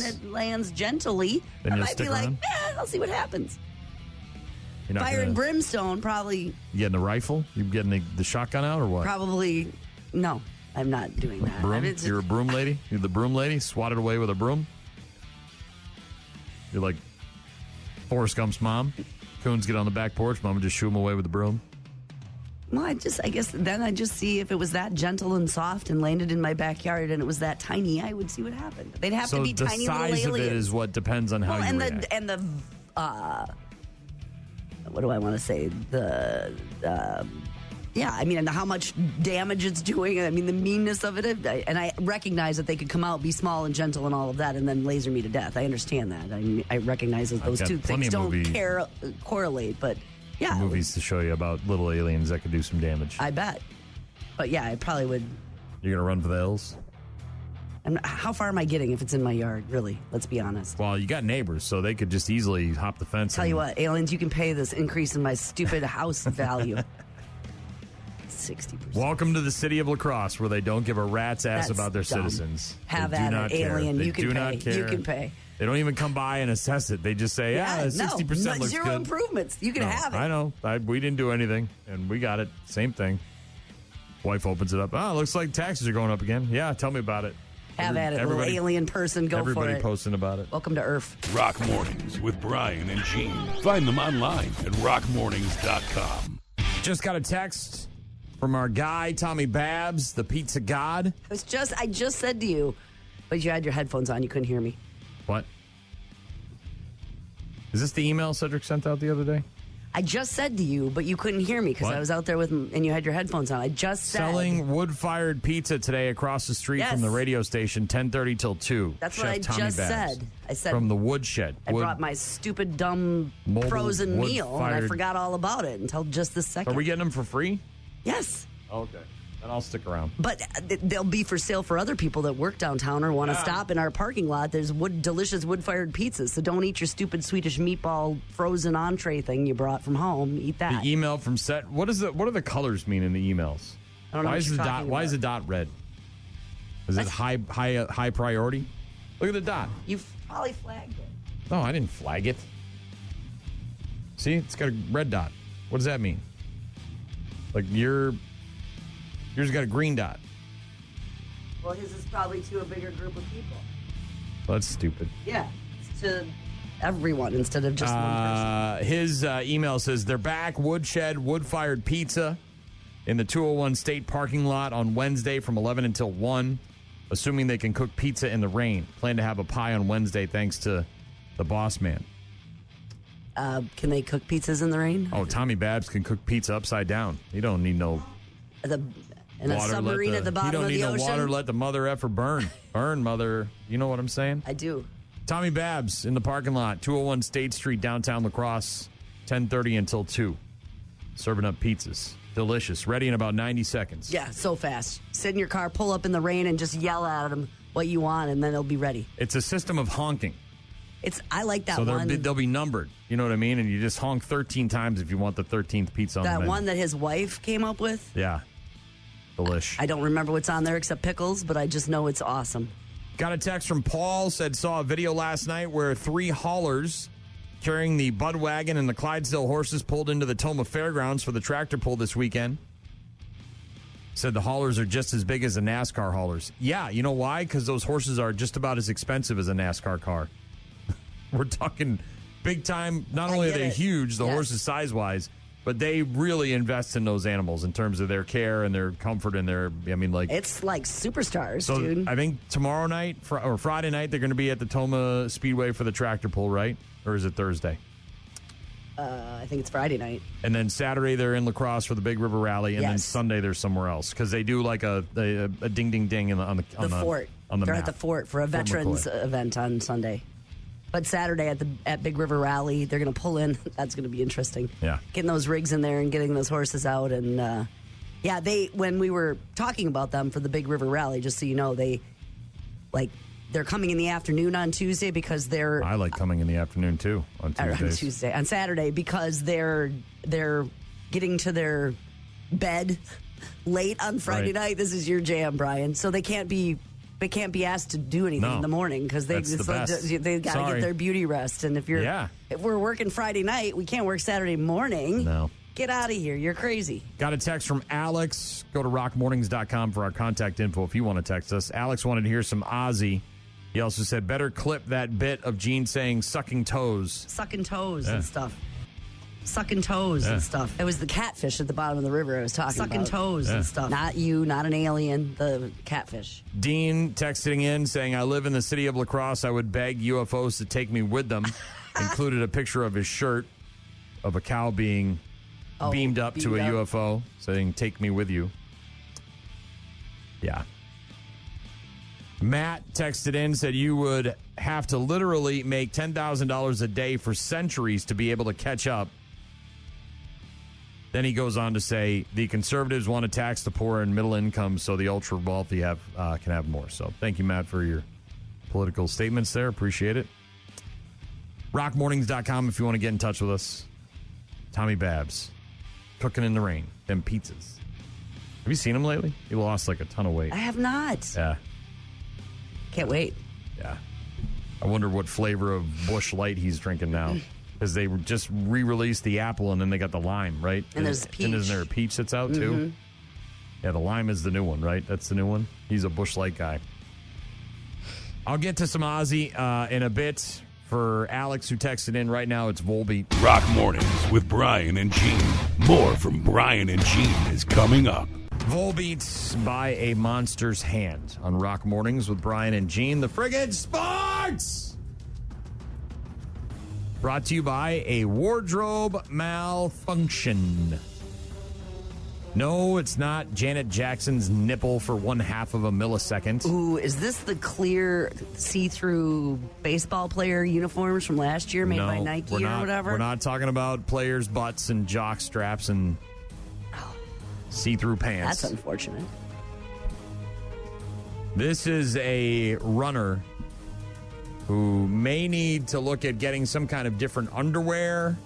it lands gently, I might be like, I'll see what happens. Fire and brimstone, probably. You getting a rifle? You getting the shotgun out or what? Probably, no. I'm not doing that. Broom? You're a broom lady? You're the broom lady? Swatted away with a broom? You're like Forrest Gump's mom? Coons get on the back porch, mama just shoo him away with the broom? Well, I guess then I'd just see if it was that gentle and soft and landed in my backyard and it was that tiny, I would see what happened. They'd have to be tiny little aliens. So the size of it is what depends on how you react. And the what do I want to say? Yeah, I mean, and how much damage it's doing. I mean, the meanness of it. And I recognize that they could come out, be small and gentle and all of that, and then laser me to death. I understand that. I recognize that those two things don't correlate, but yeah. Movies to show you about little aliens that could do some damage. I bet. But yeah, I probably would. You're going to run for the hills? How far am I getting if it's in my yard, really? Let's be honest. Well, you got neighbors, so they could just easily hop the fence. Tell you what, aliens, you can pay this increase in my stupid house value. 60%. Welcome to the city of La Crosse, where they don't give a rat's ass about their citizens. Have at it, alien. They you can do pay. not care. You can pay. They don't even come by and assess it. They just say, 60% looks zero good. improvements. You can have it. I know. We didn't do anything, and we got it. Same thing. Wife opens it up. Oh, looks like taxes are going up again. Yeah, tell me about it. Have at it, little alien person. Go for it. Everybody posting about it. Welcome to Earth. Rock Mornings with Brian and Gene. Find them online at rockmornings.com. Just got a text from our guy, Tommy Babs, the pizza god. I just said to you, but you had your headphones on. You couldn't hear me. What? Is this the email Cedric sent out the other day? I just said to you, but you couldn't hear me because I was out there and you had your headphones on. I just said. Selling wood-fired pizza today across the street from the radio station, 10:30 till 2. That's Chef what I Tommy just Babs. said. I said from the woodshed. I brought my stupid, dumb, frozen meal, and I forgot all about it until just this second. Are we getting them for free? Yes. Okay. Then I'll stick around. But they'll be for sale for other people that work downtown or want to stop in our parking lot. There's delicious wood-fired pizzas, so don't eat your stupid Swedish meatball frozen entree thing you brought from home. Eat that. The email from Set. What do the colors mean in the emails? I don't know. Why is the dot red? Is it high priority? Look at the dot. You probably flagged it. No, I didn't flag it. See, it's got a red dot. What does that mean? Like yours got a green dot. Well, his is probably to a bigger group of people. Well, that's stupid. Yeah, it's to everyone instead of just one person. His email says they're back, woodshed, wood-fired pizza in the 201 State parking lot on Wednesday from 11 until 1, assuming they can cook pizza in the rain. Plan to have a pie on Wednesday thanks to the boss man. Can they cook pizzas in the rain? Oh, Tommy Babs can cook pizza upside down. He don't need no... In a submarine at the bottom of the ocean? You don't need no water, let the mother effer burn. Burn, mother. You know what I'm saying? I do. Tommy Babs in the parking lot, 201 State Street, downtown La Crosse, 10:30 until 2. Serving up pizzas. Delicious. Ready in about 90 seconds. Yeah, so fast. Sit in your car, pull up in the rain, and just yell at them what you want, and then it'll be ready. It's a system of honking. I like that one. So they'll be numbered. You know what I mean? And you just honk 13 times if you want the 13th pizza on the menu. That one that his wife came up with? Yeah. Delish. I don't remember what's on there except pickles, but I just know it's awesome. Got a text from Paul, saw a video last night where 3 haulers carrying the Bud Wagon and the Clydesdale horses pulled into the Toma Fairgrounds for the tractor pull this weekend. Said the haulers are just as big as the NASCAR haulers. Yeah, you know why? Because those horses are just about as expensive as a NASCAR car. We're talking big time. Not only are they huge, the horses size-wise, but they really invest in those animals in terms of their care and their comfort and their, it's like superstars, dude. I think tomorrow night or Friday night, they're going to be at the Toma Speedway for the tractor pull, right? Or is it Thursday? I think it's Friday night. And then Saturday, they're in La Crosse for the Big River Rally. And then Sunday, they're somewhere else because they do like a ding, ding, ding on the fort. They're map. at the fort for a veterans event on Sunday. But Saturday at Big River Rally, they're going to pull in. That's going to be interesting. Yeah. Getting those rigs in there and getting those horses out. And, when we were talking about them for the Big River Rally, just so you know, they're coming in the afternoon on Tuesday because they're... I like coming in the afternoon, too, on Tuesdays. On Saturday, because they're getting to their bed late on Friday night. This is your jam, Brian. So they can't be asked to do anything in the morning because they got to get their beauty rest. And if we're working Friday night, we can't work Saturday morning. No. Get out of here. You're crazy. Got a text from Alex. Go to rockmornings.com for our contact info if you want to text us. Alex wanted to hear some Ozzy. He also said, better clip that bit of Gene saying sucking toes. Sucking toes and stuff. Sucking toes and stuff. It was the catfish at the bottom of the river I was talking about. Sucking toes and stuff. Not you, not an alien, the catfish. Dean texting in saying, I live in the city of La Crosse. I would beg UFOs to take me with them. Included a picture of his shirt of a cow being beamed up to a UFO saying, take me with you. Yeah. Matt texted in, said you would have to literally make $10,000 a day for centuries to be able to catch up. Then he goes on to say, the conservatives want to tax the poor and middle income so the ultra wealthy can have more. So thank you, Matt, for your political statements there. Appreciate it. Rockmornings.com if you want to get in touch with us. Tommy Babs, cooking in the rain, them pizzas. Have you seen him lately? He lost like a ton of weight. I have not. Yeah. Can't wait. Yeah. I wonder what flavor of Busch Light he's drinking now. Because they just re-released the apple and then they got the lime, right? And there's peach. And isn't there a peach that's out too? Yeah, the lime is the new one, right? That's the new one. He's a Busch Light guy. I'll get to some Ozzy in a bit. For Alex, who texted in right now, it's Volbeat. Rock Mornings with Brian and Gene. More from Brian and Gene is coming up. Volbeat by a Monster's Hand on Rock Mornings with Brian and Gene. The friggin' Sports! Brought to you by a wardrobe malfunction. No, it's not Janet Jackson's nipple for 1/2 of a millisecond. Ooh, is this the clear see-through baseball player uniforms from last year made by Nike or whatever? We're not talking about players' butts and jock straps and see-through pants. That's unfortunate. This is a runner who may need to look at getting some kind of different underwear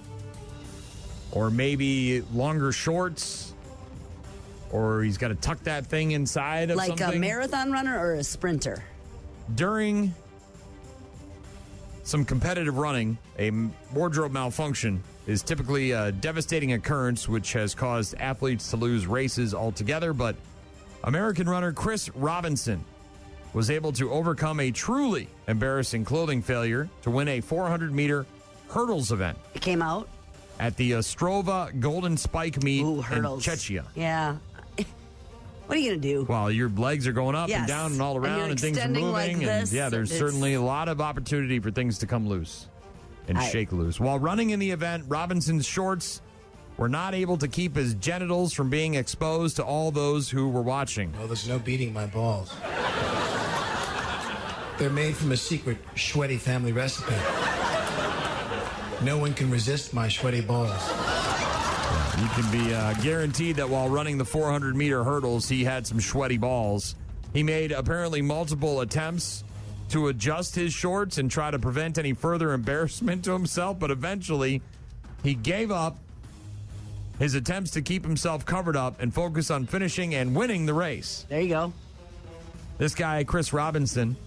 or maybe longer shorts. Or he's got to tuck that thing inside of like something. A marathon runner or a sprinter? During some competitive running, a wardrobe malfunction is typically a devastating occurrence which has caused athletes to lose races altogether. But American runner Chris Robinson was able to overcome a truly embarrassing clothing failure to win a 400-meter hurdles event. It came out? At the Ostrova Golden Spike meet in Czechia. Yeah. What are you going to do? Well, your legs are going up and down and all around and things are moving. Like this, and there's certainly a lot of opportunity for things to come loose and shake loose. While running in the event, Robinson's shorts were not able to keep his genitals from being exposed to all those who were watching. Oh, there's no beating my balls. They're made from a secret sweaty family recipe. No one can resist my sweaty balls. You can be guaranteed that while running the 400-meter hurdles, he had some sweaty balls. He made apparently multiple attempts to adjust his shorts and try to prevent any further embarrassment to himself, but eventually he gave up his attempts to keep himself covered up and focus on finishing and winning the race. There you go. This guy, Chris Robinson,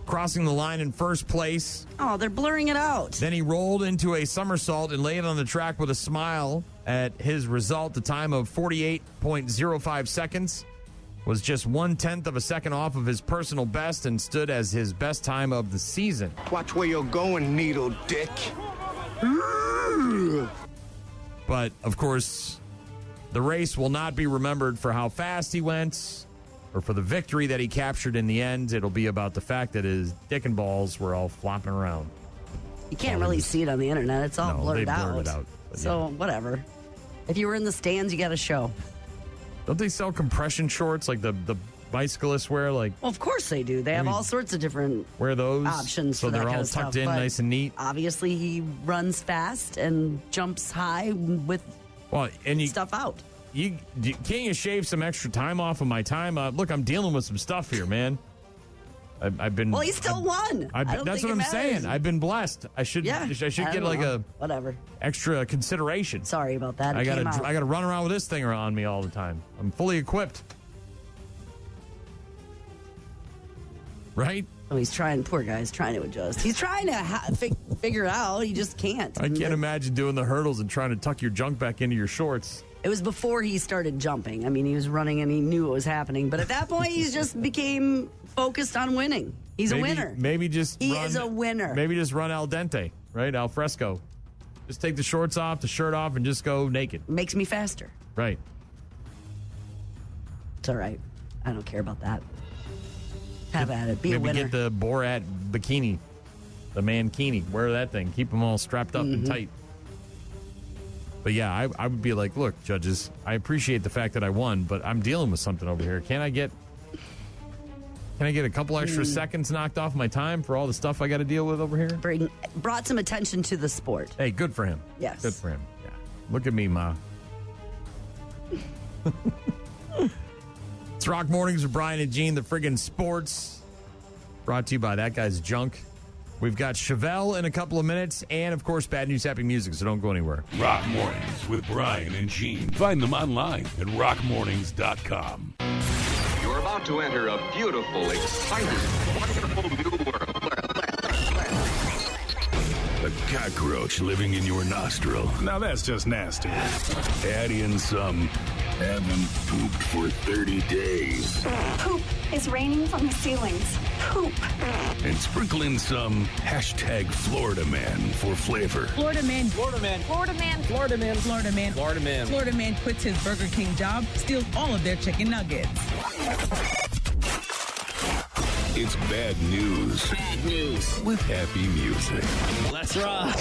crossing the line in first place. Oh, they're blurring it out. Then he rolled into a somersault and laid on the track with a smile at his result. The time of 48.05 seconds was just 1/10 of a second off of his personal best and stood as his best time of the season. Watch where you're going, needle dick. But, of course, the race will not be remembered for how fast he went or for the victory that he captured in the end. It'll be about the fact that his dick and balls were all flopping around. You can't really see it on the internet. It's all blurred they out. blurred it out. So, whatever. If you were in the stands, you got to show. Don't they sell compression shorts like the bicyclists wear? Like, well, of course they do. They have all sorts of different wear those options so for that they're kind all of stuff, tucked in but nice and neat. Obviously, he runs fast and jumps high with stuff out. Can't you shave some extra time off of my time? Look, I'm dealing with some stuff here, man. I've been. Well, he still won. That's what I'm saying. I've been blessed. I should get like a whatever extra consideration. Sorry about that. I gotta run around with this thing on me all the time. I'm fully equipped. Right? Oh, he's trying. Poor guy's trying to adjust. He's trying to figure it out. He just can't. I can't imagine doing the hurdles and trying to tuck your junk back into your shorts. It was before he started jumping. I mean, he was running and he knew what was happening. But at that point, he just became focused on winning. He's a winner. Maybe he is a winner. Maybe just run al dente, right? Al fresco. Just take the shorts off, the shirt off, and just go naked. Makes me faster. Right. It's all right. I don't care about that. Have at it. Be a winner. Maybe get the Borat bikini, the mankini. Wear that thing. Keep them all strapped up and tight. But yeah, I would be like, look, judges, I appreciate the fact that I won, but I'm dealing with something over here. Can I get a couple extra seconds knocked off my time for all the stuff I got to deal with over here? Brought some attention to the sport. Hey, good for him. Yes. Good for him. Yeah. Look at me, Ma. It's Rock Mornings with Brian and Gene, the friggin' sports. Brought to you by That Guy's Junk. We've got Chevelle in a couple of minutes, and, of course, Bad News Happy Music, so don't go anywhere. Rock Mornings with Brian and Gene. Find them online at rockmornings.com. You're about to enter a beautiful, exciting, wonderful new world. A cockroach living in your nostril. Now that's just nasty. Add in some Haven't pooped for 30 days. Poop is raining from the ceilings. Poop. And sprinkle in some hashtag Florida Man for flavor. Florida man. Florida man. Florida man. Florida man. Florida man. Florida man. Florida man quits his Burger King job, steals all of their chicken nuggets. It's bad news. Bad news. With happy music. Let's rock.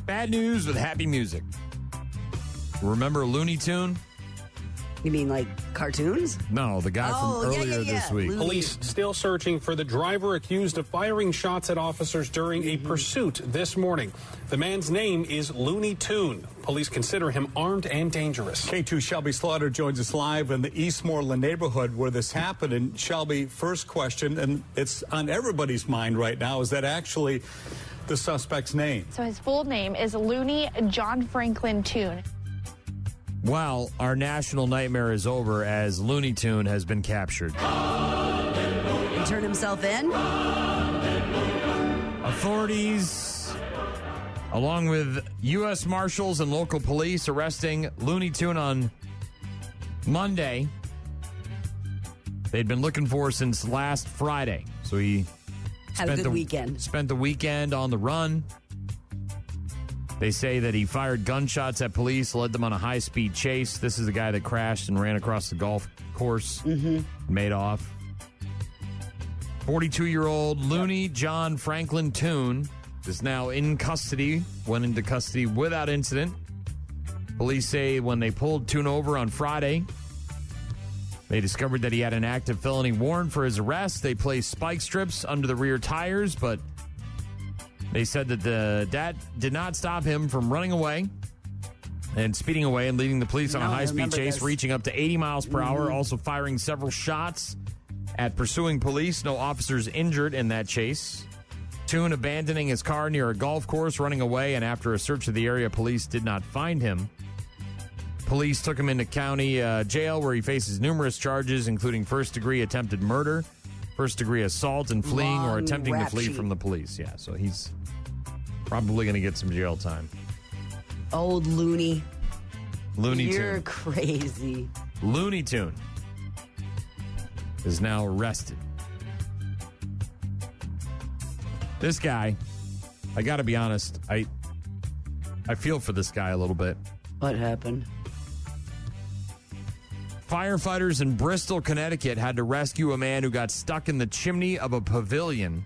Bad news with happy music. Remember Looney Tune? You mean like cartoons? No, the guy from earlier this week. Police still searching for the driver accused of firing shots at officers during a pursuit this morning. The man's name is Looney Tune. Police consider him armed and dangerous. K2 Shelby Slaughter joins us live in the Eastmoreland neighborhood where this happened. And Shelby, first question, and it's on everybody's mind right now, is that actually the suspect's name? So his full name is Looney John Franklin Tune. Well, our national nightmare is over as Looney Tune has been captured. He turned himself in? Authorities, along with U.S. Marshals and local police, arresting Looney Tune on Monday. They'd been looking for since last Friday. So he had a good weekend. Spent the weekend on the run. They say that he fired gunshots at police, led them on a high-speed chase. This is the guy that crashed and ran across the golf course, made off. 42-year-old Looney John Franklin Tune is now in custody, went into custody without incident. Police say when they pulled Tune over on Friday, they discovered that he had an active felony warrant for his arrest. They placed spike strips under the rear tires, but they said that that did not stop him from running away and speeding away and leading the police on a high-speed chase, reaching up to 80 miles per hour, also firing several shots at pursuing police. No officers injured in that chase. Tune abandoning his car near a golf course, running away, and after a search of the area, police did not find him. Police took him into county jail where he faces numerous charges, including first-degree attempted murder, first-degree assault, and fleeing or attempting to flee from the police. Yeah, so he's probably going to get some jail time. Old Looney. Looney Tune. You're crazy. Looney Tune is now arrested. This guy, I got to be honest, I feel for this guy a little bit. What happened? Firefighters in Bristol, Connecticut had to rescue a man who got stuck in the chimney of a pavilion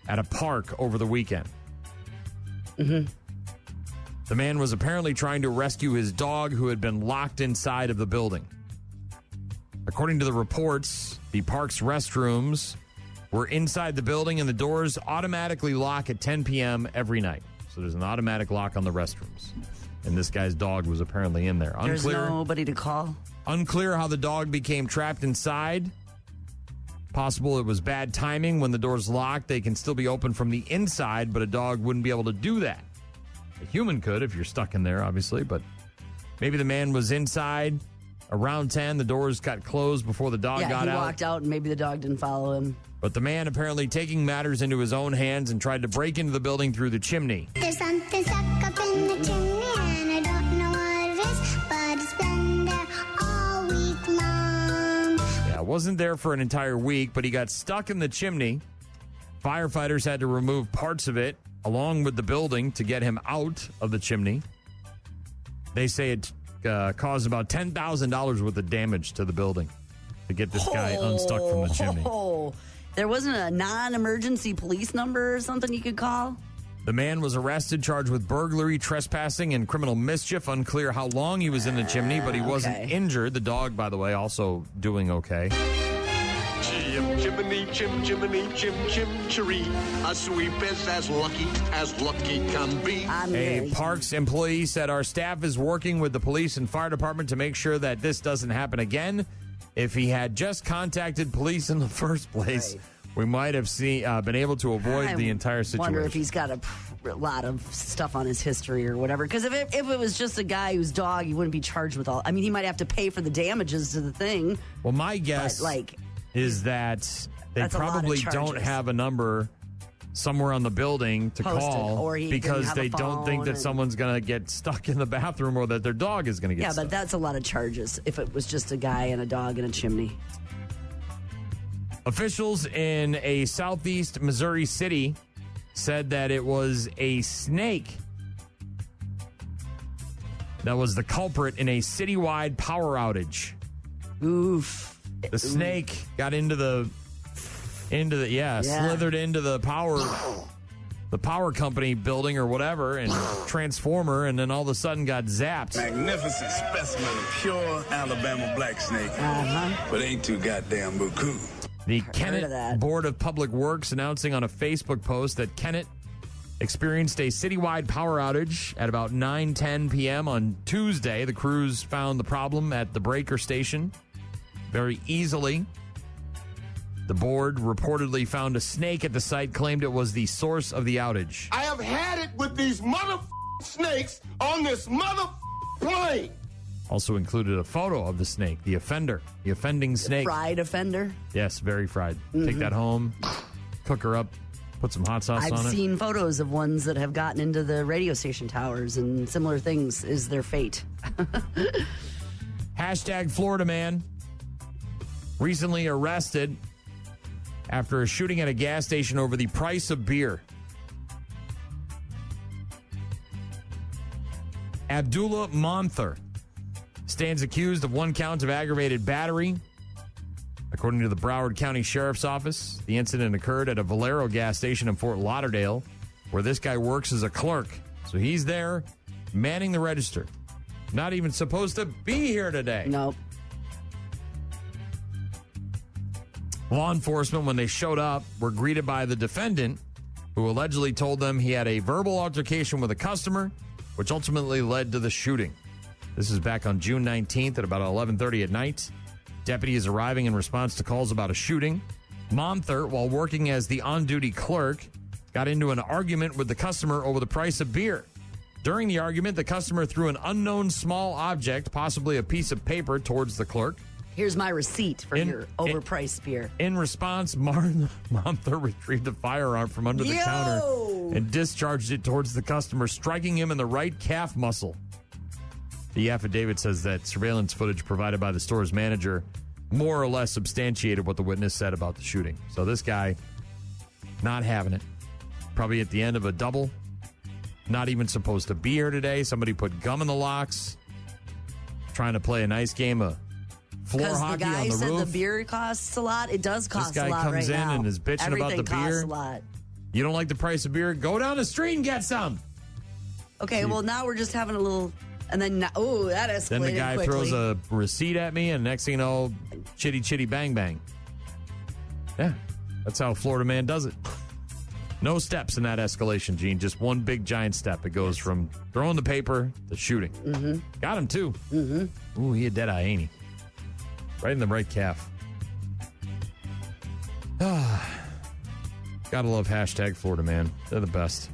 at a park over the weekend. The man was apparently trying to rescue his dog who had been locked inside of the building. According to the reports, the park's restrooms were inside the building and the doors automatically lock at 10 p.m. every night. So there's an automatic lock on the restrooms. And this guy's dog was apparently in there. There's nobody to call? Unclear how the dog became trapped inside. Possible it was bad timing. When the door's locked, they can still be open from the inside, but a dog wouldn't be able to do that. A human could if you're stuck in there, obviously, but maybe the man was inside around 10. The doors got closed before the dog got out. Yeah, he walked out, and maybe the dog didn't follow him. But the man apparently taking matters into his own hands and tried to break into the building through the chimney. There's something stuck up in the chimney, and I don't know what it is, but it's been there all week long. Yeah, wasn't there for an entire week, but he got stuck in the chimney. Firefighters had to remove parts of it along with the building to get him out of the chimney. They say it caused about $10,000 worth of damage to the building to get this guy unstuck from the chimney. There wasn't a non-emergency police number or something you could call? The man was arrested, charged with burglary, trespassing, and criminal mischief. Unclear how long he was in the chimney, but he wasn't injured. The dog, by the way, also doing okay. Chimney, chim, chimney, chim, chim, chiree. A sweep is as lucky can be. A Parks employee said, our staff is working with the police and fire department to make sure that this doesn't happen again. If he had just contacted police in the first place, we might have been able to avoid the entire situation. I wonder if he's got a lot of stuff on his history or whatever. Because if it was just a guy whose dog, he wouldn't be charged with all. I mean, he might have to pay for the damages to the thing. Well, my guess is that they probably don't have a number somewhere on the building to Posted, call or he didn't because have a they don't think that phone someone's going to get stuck in the bathroom or that their dog is going to get Yeah, stuck. but that's a lot of charges if it was just a guy and a dog in a chimney. Officials in a southeast Missouri city said that it was a snake that was the culprit in a citywide power outage. Oof. The snake got slithered into the power company building or whatever and transformer, and then all of a sudden got zapped. Magnificent specimen of pure Alabama black snake. But ain't too goddamn buku. The Kennett Board of Public Works announcing on a Facebook post that Kennett experienced a citywide power outage at about 9:10 p.m. on Tuesday. The crews found the problem at the breaker station very easily. The board reportedly found a snake at the site, claimed it was the source of the outage. I have had it with these snakes on this plane. Also included a photo of the snake, the offending snake. Fried offender? Yes, very fried. Take that home, cook her up, put some hot sauce on it. I've seen photos of ones that have gotten into the radio station towers and similar things is their fate. Hashtag Florida man recently arrested after a shooting at a gas station over the price of beer. Abdullah Monther stands accused of 1 count of aggravated battery. According to the Broward County Sheriff's Office, the incident occurred at a Valero gas station in Fort Lauderdale, where this guy works as a clerk. So he's there manning the register. Not even supposed to be here today. Nope. Law enforcement, when they showed up, were greeted by the defendant, who allegedly told them he had a verbal altercation with a customer, which ultimately led to the shooting. This is back on June 19th at about 11:30 at night. Deputies arriving in response to calls about a shooting. Monther, while working as the on-duty clerk, got into an argument with the customer over the price of beer. During the argument, the customer threw an unknown small object, possibly a piece of paper, towards the clerk. Here's my receipt for your overpriced beer. In response, Monther retrieved a firearm from under the counter and discharged it towards the customer, striking him in the right calf muscle. The affidavit says that surveillance footage provided by the store's manager more or less substantiated what the witness said about the shooting. So this guy, not having it. Probably at the end of a double. Not even supposed to be here today. Somebody put gum in the locks. Trying to play a nice game of floor hockey on the roof. Because the guy said the beer costs a lot. It does cost a lot right now. This guy comes in and is bitching about the beer. Everything costs a lot. You don't like the price of beer? Go down the street and get some. Okay, well, now we're just having a little... And then, that escalated Then the guy quickly. throws a receipt at me, and next thing you know, chitty, chitty, bang, bang. Yeah, that's how Florida man does it. No steps in that escalation, Gene. Just one big, giant step. It goes from throwing the paper to shooting. Mm-hmm. Got him, too. Mm-hmm. Ooh, he a dead eye, ain't he? Right in the right calf. Gotta love hashtag Florida man. They're the best.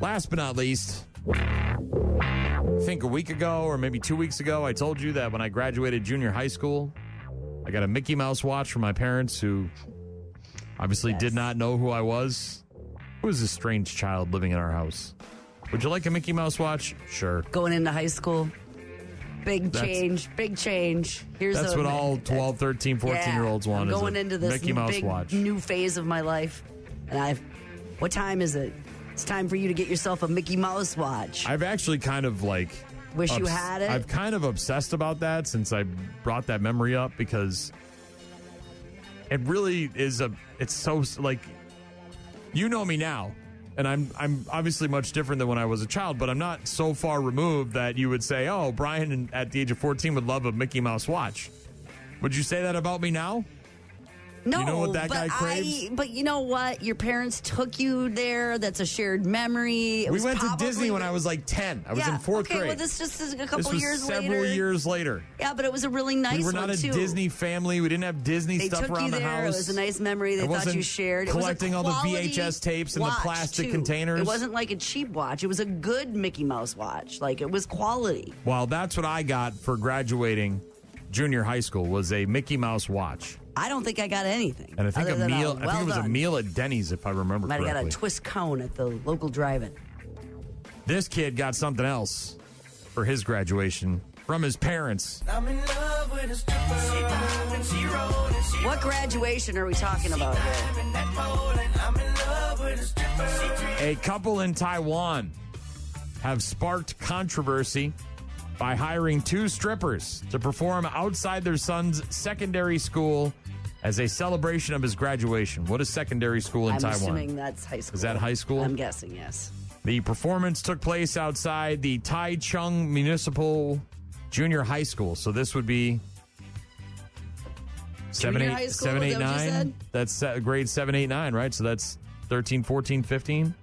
Last but not least... I think a week ago or maybe 2 weeks ago, I told you that when I graduated junior high school, I got a Mickey Mouse watch from my parents who obviously did not know who I was. Who was this strange child living in our house? Would you like a Mickey Mouse watch? Sure. Going into high school. Big change. That's what all 12, 13, 14-year-olds want. I'm going is a into this Mickey Mouse big watch. new phase of my life. And what time is it? It's time for you to get yourself a Mickey Mouse watch. I've actually kind of wish you had it. I've kind of obsessed about that since I brought that memory up because it really is it's so you know me now, and I'm obviously much different than when I was a child, but I'm not so far removed that you would say, oh, Brian at the age of 14 would love a Mickey Mouse watch. Would you say that about me now? No, you know what that guy craves? But you know what? Your parents took you there. That's a shared memory. We went to Disney when I was 10. I was in fourth grade. Well, this just is a couple this was years several years later. Yeah, but it was a really nice one, We were not a Disney family. We didn't have Disney stuff around the house. It was a nice memory they thought you shared. Collecting all the VHS tapes in the plastic containers. It wasn't like a cheap watch. It was a good Mickey Mouse watch. It was quality. Well, that's what I got for graduating junior high school was a Mickey Mouse watch. I don't think I got anything. And I think other than I well think it was a done. meal at Denny's, if I remember Might correctly. have got a twist cone at the local drive-in. This kid got something else for his graduation from his parents. I'm in love with a stripper. She dive and she roll and she What graduation are we talking about here? I'm in love with a stripper. A couple in Taiwan have sparked controversy by hiring 2 strippers to perform outside their son's secondary school as a celebration of his graduation. What is secondary school in I'm Taiwan? assuming that's high school. Is that high school? I'm guessing, yes. The performance took place outside the Taichung Municipal Junior High School. So this would be 7, Junior 8, high school, 7, is 8, that what you 9. said? That's grade 7, 8, 9, right? So that's 13, 14, 15.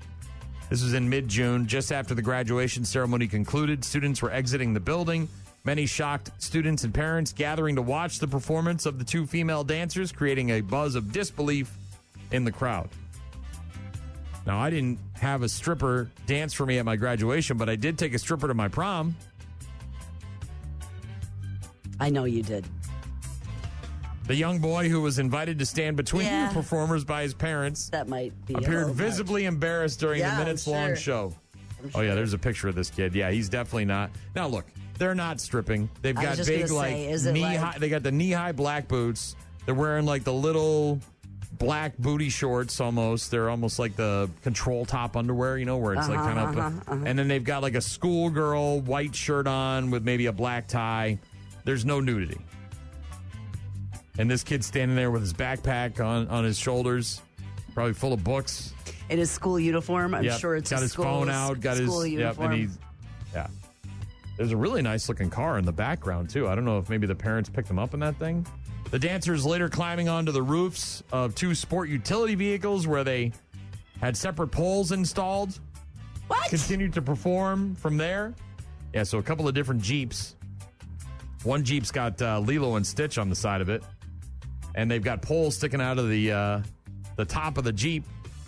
This was in mid-June, just after the graduation ceremony concluded. Students were exiting the building. Many shocked students and parents gathering to watch the performance of the 2 female dancers, creating a buzz of disbelief in the crowd. Now, I didn't have a stripper dance for me at my graduation, but I did take a stripper to my prom. I know you did. The young boy who was invited to stand between Yeah. the performers by his parents That might be a appeared little visibly embarrassed during Yeah, the I'm minutes-long sure. show. I'm Oh, yeah, sure. there's a picture of this kid. Yeah, he's definitely not. Now, look, they're not stripping. They've I was got just big, gonna like, say, is it knee-high. like- They got the knee-high black boots. They're wearing, like, the little black booty shorts almost. They're almost like the control top underwear, you know, where it's like kind of... And then they've got, like, a schoolgirl white shirt on with maybe a black tie. There's no nudity. And this kid's standing there with his backpack on his shoulders, probably full of books. In his school uniform. I'm Yep. sure it's got a his school, phone out, got his school uniform. and he's There's a really nice looking car in the background too. I don't know if maybe the parents picked them up in that thing. The dancers later climbing onto the roofs of 2 sport utility vehicles where they had separate poles installed. What? Continued to perform from there. Yeah, so a couple of different Jeeps. One Jeep's got Lilo and Stitch on the side of it. And they've got poles sticking out of the top of the Jeep.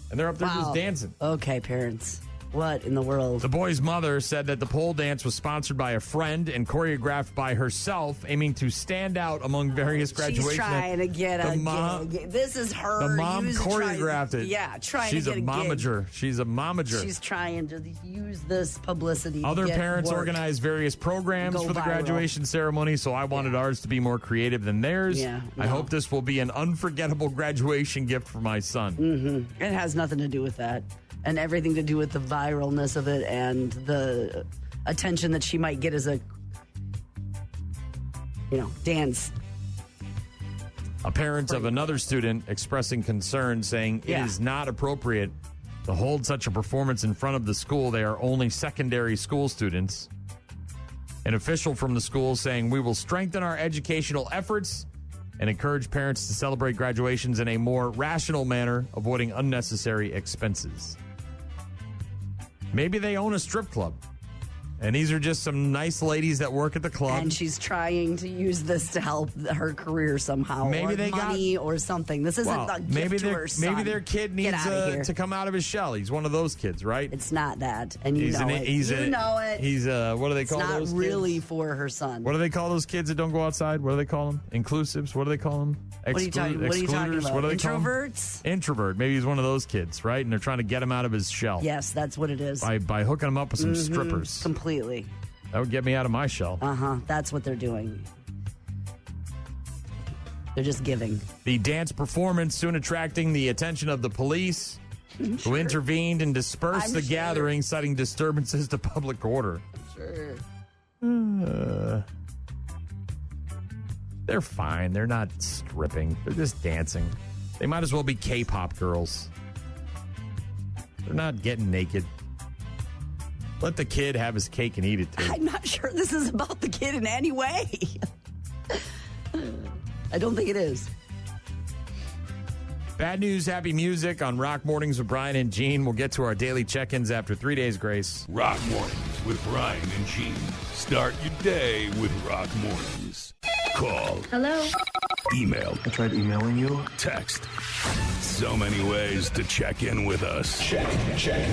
And they're up there just dancing. Okay, parents. What in the world? The boy's mother said that the pole dance was sponsored by a friend and choreographed by herself, aiming to stand out among various graduations. She's trying to get the a mom, gig. This is her. The mom choreographed it. Yeah, trying She's to get a momager. gig. She's a momager. She's trying to use this publicity. Other to get parents work. organized various programs Go for the viral. graduation ceremony, so I wanted ours to be more creative than theirs. Yeah, I hope this will be an unforgettable graduation gift for my son. Mm-hmm. It has nothing to do with that, and everything to do with the viralness of it and the attention that she might get as a, dance. Parents of another student expressing concern, saying it is not appropriate to hold such a performance in front of the school. They are only secondary school students. An official from the school saying, we will strengthen our educational efforts and encourage parents to celebrate graduations in a more rational manner, avoiding unnecessary expenses. Maybe they own a strip club. And these are just some nice ladies that work at the club. And she's trying to use this to help her career somehow. Maybe or they money or something. This isn't a gift maybe to her son. maybe their kid Get needs outta here. to come out of his shell. He's one of those kids, right? It's not that, and you He's know an- it. he's you a- know it. He's what do they call it's not those really kids? for her son. What do they call those kids that don't go outside? What do they call them? Inclusives? What do they call them? What are you talking Excluders? about? What do they call 'em? Introverts? Introvert. Maybe he's one of those kids, right? And they're trying to get him out of his shell. Yes, that's what it is. By hooking him up with some Mhm, strippers. Completely. That would get me out of my shell. That's what they're doing. They're just giving. The dance performance soon attracting the attention of the police, who intervened and dispersed I'm the sure. gathering, citing disturbances to public order. Sure. They're fine. They're not stripping. They're just dancing. They might as well be K-pop girls. They're not getting naked. Let the kid have his cake and eat it, too. I'm not sure this is about the kid in any way. I don't think it is. Bad news, happy music on Rock Mornings with Brian and Gene. We'll get to our daily check-ins after 3 days, Grace. Rock Mornings with Brian and Gene. Start your day with Rock Mornings. Call. Hello? Email. I tried emailing you. Text. So many ways to check in with us. Check.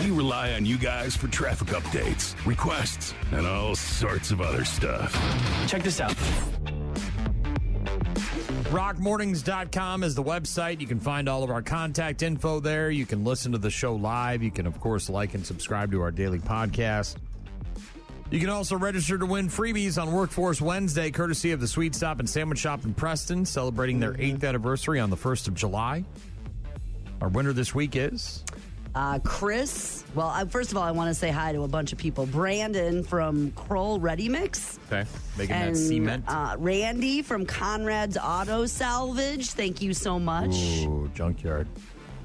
We rely on you guys for traffic updates, requests, and all sorts of other stuff. Check this out. Rockmornings.com is the website. You can find all of our contact info there. You can listen to the show live. You can, of course, like and subscribe to our daily podcast. You can also register to win freebies on Workforce Wednesday, courtesy of the Sweet Stop and Sandwich Shop in Preston, celebrating their 8th anniversary on the 1st of July. Our winner this week is... Chris. Well, first of all, I want to say hi to a bunch of people. Brandon from Kroll Ready Mix. Okay, making that cement. Randy from Conrad's Auto Salvage. Thank you so much. Ooh, junkyard.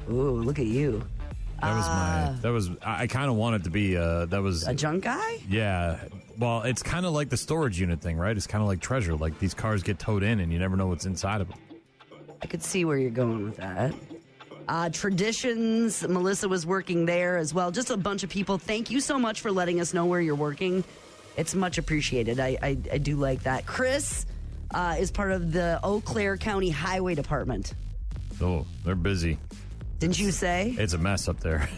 Ooh, look at you. I kind of wanted to be, a junk guy? Yeah. Well, it's kind of like the storage unit thing, right? It's kind of like treasure. Like these cars get towed in and you never know what's inside of them. I could see where you're going with that. Traditions, Melissa was working there as well. Just a bunch of people. Thank you so much for letting us know where you're working. It's much appreciated. I do like that. Chris is part of the Eau Claire County Highway Department. Oh, they're busy. Didn't you say? It's a mess up there.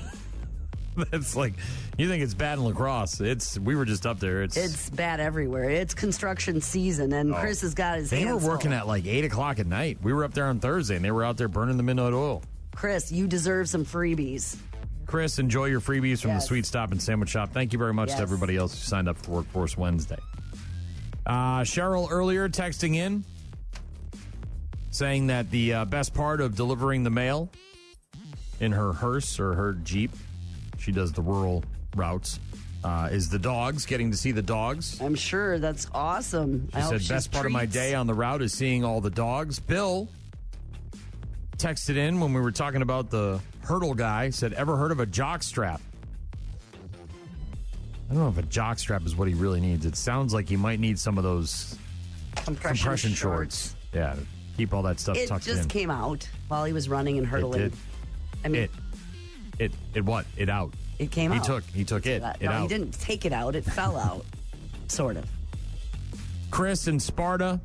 It's like, you think it's bad in La Crosse. We were just up there. It's bad everywhere. It's construction season, and Chris has got his hands They were working full. at like 8 o'clock at night. We were up there on Thursday, and they were out there burning the midnight oil. Chris, you deserve some freebies. Chris, enjoy your freebies from the Sweet Stop and Sandwich Shop. Thank you very much to everybody else who signed up for Workforce Wednesday. Cheryl earlier texting in, saying that the best part of delivering the mail in her hearse or her Jeep, she does the rural routes, is the dogs, getting to see the dogs. I'm sure that's awesome. She said, best part of my day on the route is seeing all the dogs. Bill texted in when we were talking about the hurdle guy, said, ever heard of a jock strap? I don't know if a jock strap is what he really needs. It sounds like he might need some of those compression shorts. Yeah, to keep all that stuff tucked in. It just came out while he was running and hurdling. It did. I mean, it what? It out. It came out. He took it. No, out. he didn't take it out. It fell out, sort of. Chris in Sparta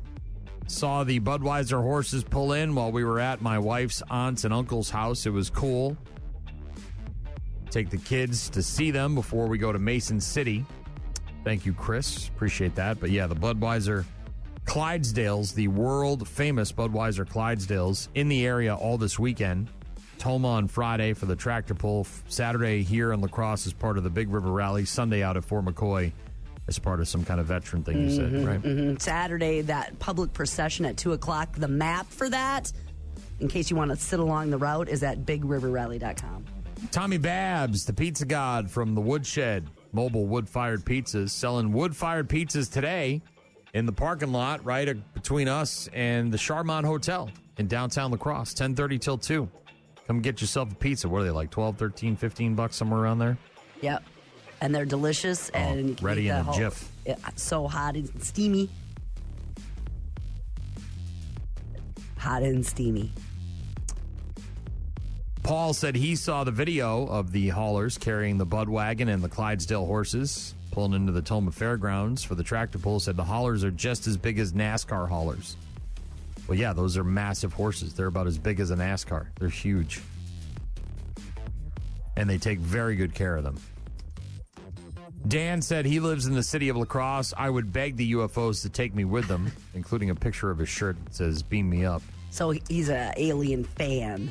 saw the Budweiser horses pull in while we were at my wife's aunt's and uncle's house. It was cool. Take the kids to see them before we go to Mason City. Thank you, Chris. Appreciate that. But yeah, the Budweiser Clydesdales, the world famous Budweiser Clydesdales, in the area all this weekend. Toma on Friday for the tractor pull. Saturday here in La Crosse as part of the Big River Rally. Sunday out at Fort McCoy as part of some kind of veteran thing you said, right? Mm-hmm. Saturday, that public procession at 2 o'clock. The map for that, in case you want to sit along the route, is at bigriverrally.com. Tommy Babs, the pizza god from the Woodshed, mobile wood-fired pizzas, selling wood-fired pizzas today in the parking lot right between us and the Charmont Hotel in downtown La Crosse, 10:30 till 2. Come get yourself a pizza. What are they, like 12, 13, 15 bucks, somewhere around there? Yep. And they're delicious. And you can ready eat in the a jiff. So hot and steamy. Hot and steamy. Paul said he saw the video of the haulers carrying the Bud Wagon and the Clydesdale horses pulling into the Toma Fairgrounds for the tractor pull. Said the haulers are just as big as NASCAR haulers. Well, yeah, those are massive horses. They're about as big as a NASCAR. They're huge. And they take very good care of them. Dan said he lives in the city of La Crosse. I would beg the UFOs to take me with them, including a picture of his shirt that says, beam me up. So he's an alien fan.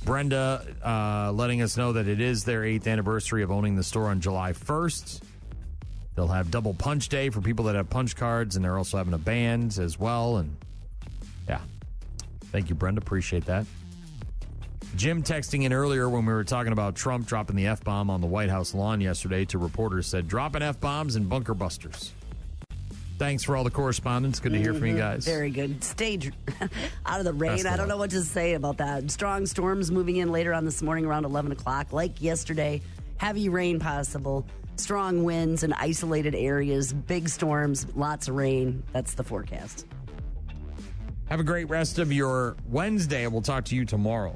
Brenda letting us know that it is their 8th anniversary of owning the store on July 1st. They'll have double punch day for people that have punch cards, and they're also having a band as well. And yeah, thank you, Brenda. Appreciate that. Jim texting in earlier when we were talking about Trump dropping the F-bomb on the White House lawn yesterday to reporters, said, dropping F-bombs and bunker busters. Thanks for all the correspondence. Good to hear from you guys. Very good. Stay out of the rain. I don't know what to say about that. Strong storms moving in later on this morning around 11 o'clock. Like yesterday, heavy rain possible. Strong winds in isolated areas. Big storms, lots of rain. That's the forecast. Have a great rest of your Wednesday. We'll talk to you tomorrow.